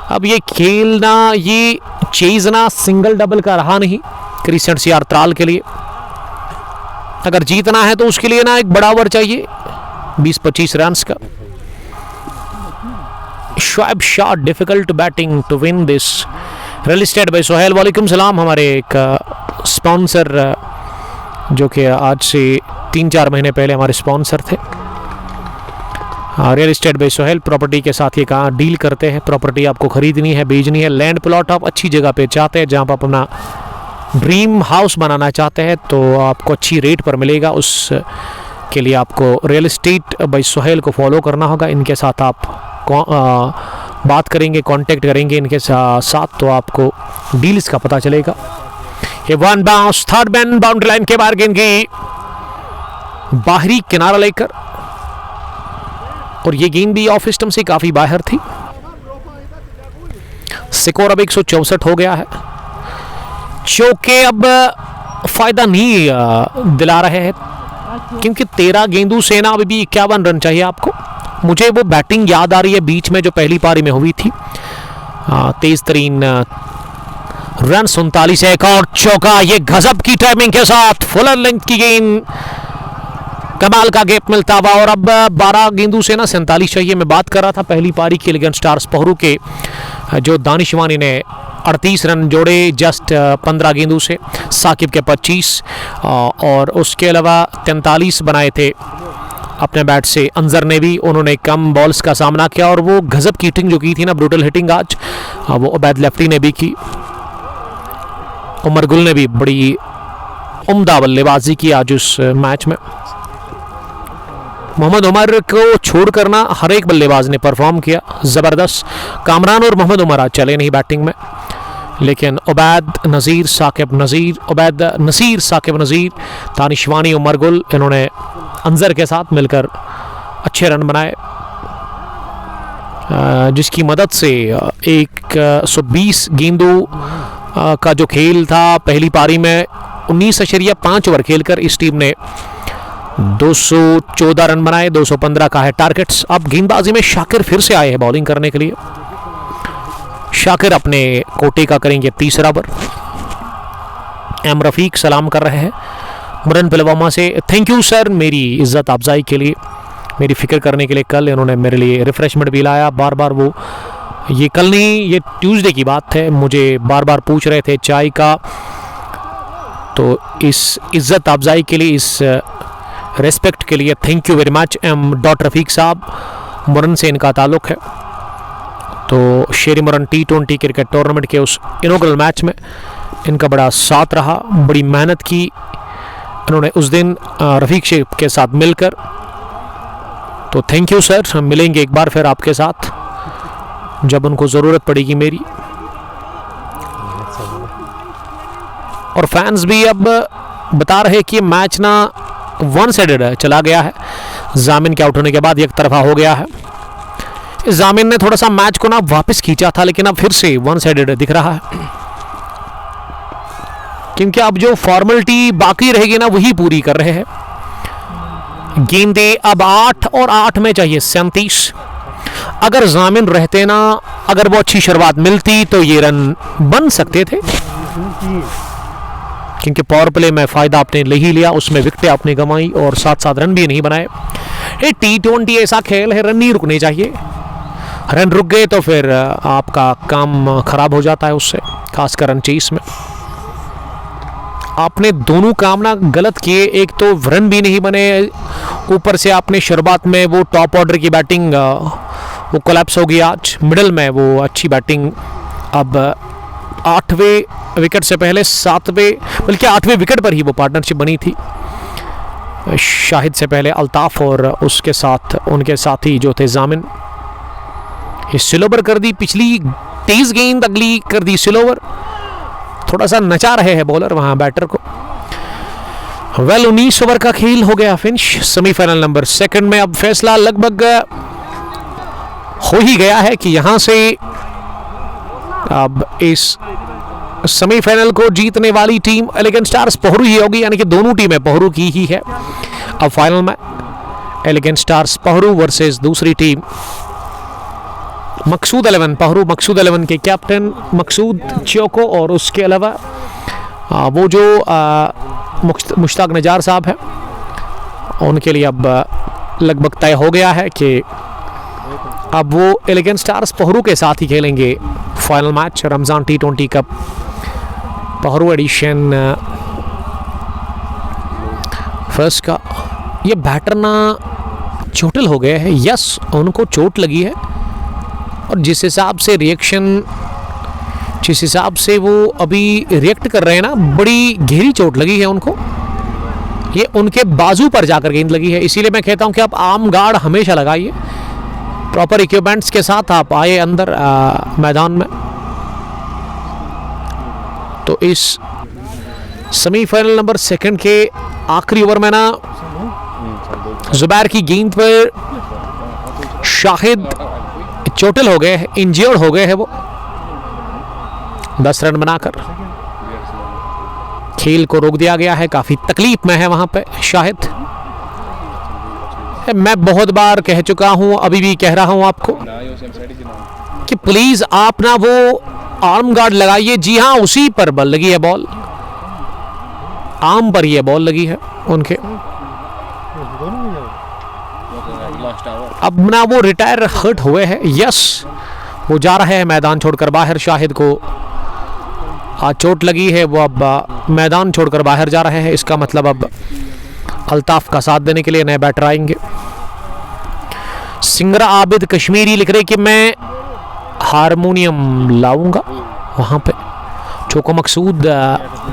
अब ये खेलना, ये चेजना सिंगल डबल का रहा नहीं क्रिसेंट सीआर त्राल के लिए। अगर जीतना है तो उसके लिए ना एक बड़ा ओवर चाहिए 20-25 रन का। Shoaib Shah difficult batting to win this. Real estate by Sohail, वालेकुम सलाम। हमारे एक स्पॉन्सर जो कि आज से 3-4 महीने पहले हमारे स्पॉन्सर थे। Real estate by Sohail property के साथ ये कहाँ डील करते हैं। प्रॉपर्टी आपको खरीदनी है, बेचनी है, लैंड प्लॉट आप अच्छी जगह पे चाहते हैं जहाँ पर अपना ड्रीम हाउस बनाना चाहते हैं तो आपको अच्छी रेट पर मिलेगा। उस के लिए आपको रियल एस्टेट बाय सोहेल को फॉलो करना होगा। इनके साथ आप बात करेंगे, कांटेक्ट करेंगे इनके साथ, तो आपको डील्स का पता चलेगा। ये 1 bounce, third man boundary line के बाहर गेंद की बाहरी किनारा लेकर, और ये गेंद भी ऑफ स्टंप से काफी बाहर थी। स्कोर अब 164 हो गया है। चौके अब फायदा नहीं दिला रहे हैं क्योंकि 13 गेंदों से ना अभी भी 51 रन चाहिए आपको। मुझे वो बैटिंग याद आ रही है बीच में जो पहली पारी में हुई थी, तेज तरीन रन 39 है। एक और चौका, ये गजब की टाइमिंग के साथ फुलर लेंथ की गेंद कमाल का गैप मिलता हुआ और अब 12 गेंदों से ना 47 चाहिए। मैं बात कर रहा था पहली पारी के एलिगेंट स्टार्स पोहरू के, जो दानिशवानी ने 38 रन जोड़े जस्ट 15 गेंदों से, साकिब के 25 और उसके अलावा 43 बनाए थे अपने बैट से अंजर ने भी। उन्होंने कम बॉल्स का सामना किया और वो गजब की हिटिंग जो की थी ना, ब्रूटल हिटिंग आज, वो उबैद लेफ्टी ने भी की। उमर गुल ने भी बड़ी उम्दा बल्लेबाजी की आज उस मैच में। मोहम्मद उमर को छोड़कर ना हर एक बल्लेबाज ने परफॉर्म किया ज़बरदस्त। कामरान और मोहम्मद उमर आज चले नहीं बैटिंग में, लेकिन उबैद नज़ीर साकिब नज़ीर, उबैद नसीर साकिब नज़ीर, दानिशवानी, उमर गुल, इन्होंने अंजर के साथ मिलकर अच्छे रन बनाए, जिसकी मदद से 120 गेंदों का जो खेल था पहली पारी में 19.5 ओवर खेलकर इस टीम ने 214 रन बनाए। 215 का है टारगेट्स। अब गेंदबाजी में शाकिर फिर से आए हैं बॉलिंग करने के लिए। शाकिर अपने कोटे का करेंगे तीसरा ओवर। एम रफीक सलाम कर रहे हैं मुरन पुलवामा से। थैंक यू सर मेरी इज्जत अफजाई के लिए, मेरी फिक्र करने के लिए। कल इन्होंने मेरे लिए रिफ्रेशमेंट भी लाया, बार बार वो, ये कल नहीं, ये ट्यूसडे की बात है, मुझे बार बार पूछ रहे थे चाय का। तो इस इज्जत अफजाई के लिए, इस रेस्पेक्ट के लिए thank you very much M dot Rafiq साहब। मुरन से इनका ताल्लुक़ है, तो शेरी मुरन T20 क्रिकेट टूर्नामेंट के उस इनॉग्रल मैच में इनका बड़ा साथ रहा, बड़ी मेहनत की इन्होंने उस दिन रफीक शेख के साथ मिलकर। तो थैंक यू सर, हम मिलेंगे एक बार फिर आपके साथ जब उनको ज़रूरत पड़ेगी मेरी। और फैंस भी अब बता रहे कि मैच ना वन साइडेड चला गया है, जामिन के आउट होने के बाद एक तरफा हो गया है। जामिन ने थोड़ा सा मैच को ना वापस खींचा था, लेकिन अब फिर से वन साइडेड दिख रहा है, क्योंकि अब जो फॉर्मेलिटी बाकी रहेगी ना वही पूरी कर रहे हैं। गेंदे अब 8 और 8 में चाहिए 37। अगर जामिन रहते ना, अगर वो अच्छी शुरुआत मिलती तो ये रन बन सकते थे, क्योंकि पावर प्ले में फ़ायदा आपने ले ही लिया, उसमें विकेटें आपने गंवाई और साथ साथ रन भी नहीं बनाए। ये T20 ऐसा खेल है, रन नहीं रुकने चाहिए। रन रुक गए तो फिर आपका काम खराब हो जाता है उससे, खासकर रन चेस में। आपने दोनों काम ना गलत किए, एक तो रन भी नहीं बने, ऊपर से आपने शुरुआत में वो टॉप ऑर्डर की बैटिंग वो कोलैप्स हो गई आज, मिडल में वो अच्छी बैटिंग। अब 8वें विकेट से पहले 7वें, बल्कि 8वें विकेट पर ही वो पार्टनरशिप बनी थी शाहिद से पहले अल्ताफ और उसके साथ उनके साथी जो थे जामिन। ये स्लोवर कर दी, पिछली तेज गेंद अगली कर दी स्लोवर, थोड़ा सा नचा रहे हैं बॉलर वहां बैटर को। वेल 19 ओवर का खेल हो गया फिनिश सेमीफाइनल नंबर 2 में। अब फैसला लगभग हो ही गया है कि यहां से अब इस सेमीफाइनल को जीतने वाली टीम एलिगेंट स्टार्स पोहरू ही होगी, यानी कि दोनों टीमें पोहरू की ही है। अब फाइनल में एलिगेंट स्टार्स पोहरू वर्सेस दूसरी टीम मकसूद 11 पोहरू। मकसूद 11 के कैप्टन मकसूद चौको और उसके अलावा वो जो मुश्ताक नजार साहब हैं, उनके लिए अब लगभग तय हो गया है कि अब वो एलिगेंट स्टार्स पोहरू के साथ ही खेलेंगे final match Ramzan T20 cup Pohru edition first का। ये बैटर ना चोटिल हो गए हैं, यस उनको चोट लगी है, और जिस हिसाब से रिएक्शन, जिस हिसाब से वो अभी रिएक्ट कर रहे हैं ना, बड़ी गहरी चोट लगी है उनको। ये उनके बाजू पर जाकर गेंद लगी है, इसीलिए मैं कहता हूं कि आप आर्म गार्ड हमेशा लगाइए, प्रॉपर इक्विपमेंट्स के साथ आप आए अंदर मैदान में। तो इस सेमीफाइनल नंबर 2 के आखिरी ओवर में ना जुबैर की गेंद पर शाहिद चोटिल हो गए, इंजर्ड हो गए हैं वो। 10 रन बनाकर खेल को रोक दिया गया है, काफी तकलीफ में है वहां पे शाहिद। मैं बहुत बार कह चुका हूं, अभी भी कह रहा हूं आपको कि प्लीज आप ना वो आर्म गार्ड लगाइए। जी हाँ, उसी पर बल लगी है, बॉल आर्म पर ही बॉल लगी है उनके। अब ना वो रिटायर हर्ट हुए हैं, यस वो जा रहे हैं मैदान छोड़कर बाहर। शाहिद को चोट लगी है, वो अब मैदान छोड़कर बाहर जा रहे हैं। इसका मतलब अब अल्ताफ का साथ देने के लिए नए बैटर आएंगे। सिंगरा आबिद कश्मीरी लिख रहे कि मैं हारमोनियम लाऊंगा वहाँ पे। चोको मकसूद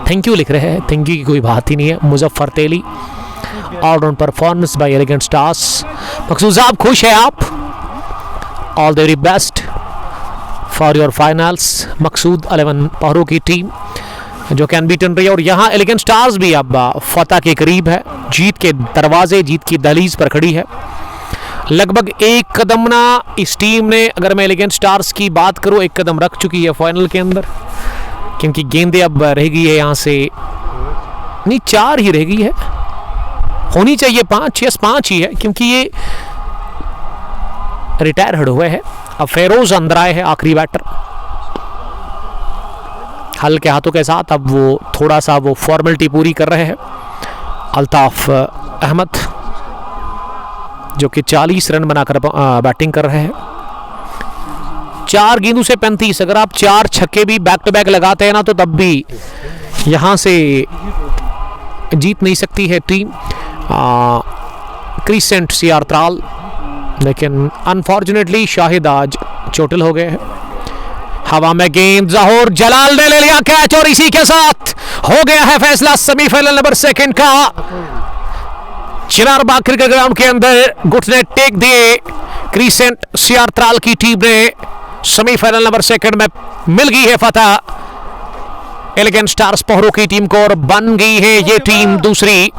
थैंक यू लिख रहे हैं, थैंक यू की कोई बात ही नहीं है। Muzaffar Teli allround performance by Elegant Stars. Maqsood sahab खुश है आप? All the very best for your finals. Maqsood 11 Pohru की टीम जो कैन बीटन रही है, और यहाँ एलिगेंट स्टार्स भी अब फतह के करीब है, जीत के दरवाजे, जीत की दहलीज पर खड़ी है। लगभग एक कदम ना इस टीम ने, अगर मैं एलिगेंट स्टार्स की बात करूँ, एक कदम रख चुकी है फाइनल के अंदर, क्योंकि गेंदें अब रह गई है यहाँ से नहीं 4 ही रह गई है, होनी चाहिए 5, यस 5 ही है, क्योंकि ये रिटायर हुए हैं। अब फेरोज अंदर आए हैं आखिरी बैटर हल्के हाथों के साथ। अब वो थोड़ा सा वो फॉर्मेलिटी पूरी कर रहे हैं। अल्ताफ अहमद जो कि 40 रन बनाकर बैटिंग कर रहे हैं। 4 गेंदों से 35, अगर आप 4 छक्के भी बैक टू बैक लगाते हैं ना, तो तब भी यहाँ से जीत नहीं सकती है टीम क्रिसेंट सीआर त्राल। लेकिन अनफॉर्चुनेटली शाहिद आज चोटिल हो गए हैं। हवा में गेंद, जहूर जलाल ने ले लिया कैच, और इसी के साथ हो गया है फैसला सेमीफाइनल नंबर 2 का। चिनारबाग क्रिकेट ग्राउंड के अंदर घुटने टेक दिए क्रिसेंट सीआर त्राल की टीम ने। सेमीफाइनल नंबर 2 में मिल गई है फतह एलिगेंट स्टार्स पहरों की टीम को, और बन गई है ये टीम दूसरी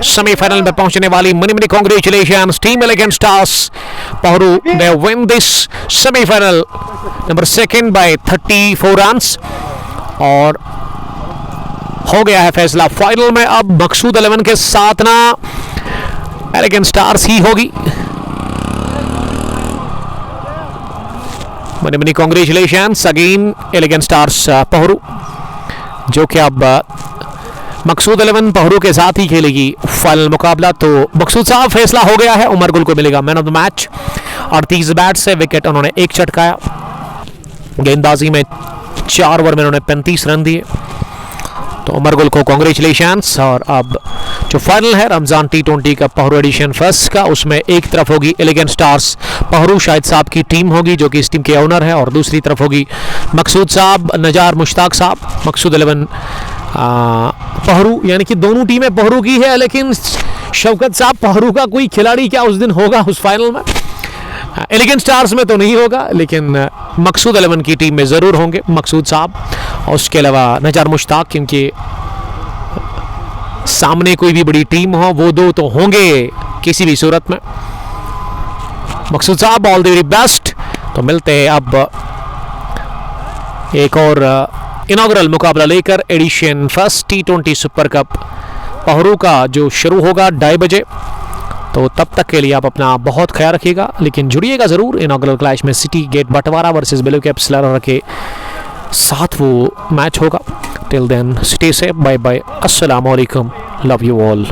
सेमीफाइनल में पहुंचने वाली। Many many congratulations team Elegant Stars Pohru, they win this semifinal number 2 बाय 34 रन्स, और हो गया है फैसला फाइनल में। अब मकसूद 11 के साथ ना एलिगेंट स्टार्स ही होगी। Many many congratulations again Elegant Stars Pohru, जो कि अब मकसूद 11 पहरू के साथ ही खेलेगी फाइनल मुकाबला। तो मकसूद साहब फैसला हो गया है, उमर गुल को मिलेगा man of the match. 38 bat से विकेट उन्होंने 1 चटकाया, गेंदबाजी में 4 ओवर में उन्होंने 35 रन दिए। तो उमर गुल को कांग्रेचुलेशंस। और अब जो फाइनल है रमजान T20 का पहरू एडिशन फर्स्ट का, उसमें एक तरफ होगी एलिगेंट स्टार्स पहरू शाहिद साहब की टीम होगी, जो कि इस टीम के ओनर है, और दूसरी तरफ होगी मकसूद साहब नजार मुश्ताक साहब। मकसूद 11 पहरू, यानी कि दोनों टीमें पहरू की है, लेकिन शौकत साहब पहरू का कोई खिलाड़ी क्या उस दिन होगा उस फाइनल में? एलिगेंट स्टार्स में तो नहीं होगा, लेकिन मकसूद 11 की टीम में ज़रूर होंगे मकसूद साहब, और उसके अलावा नजार मुश्ताक, क्योंकि सामने कोई भी बड़ी टीम हो वो दो तो होंगे किसी भी सूरत में। मकसूद साहब ऑल द वेरी बेस्ट। तो मिलते हैं अब एक और इनॉग्रल मुकाबला लेकर, edition first T20 super cup Pohru का जो शुरू होगा 2:30 बजे। तो तब तक के लिए आप अपना बहुत ख्याल रखिएगा, लेकिन जुड़िएगा ज़रूर। इनॉग्रल क्लैश में city gate Batwara versus blue caps Lahra के साथ वो मैच होगा। Till then stay safe, bye bye, अस्सलाम वालेकुम, लव यू ऑल।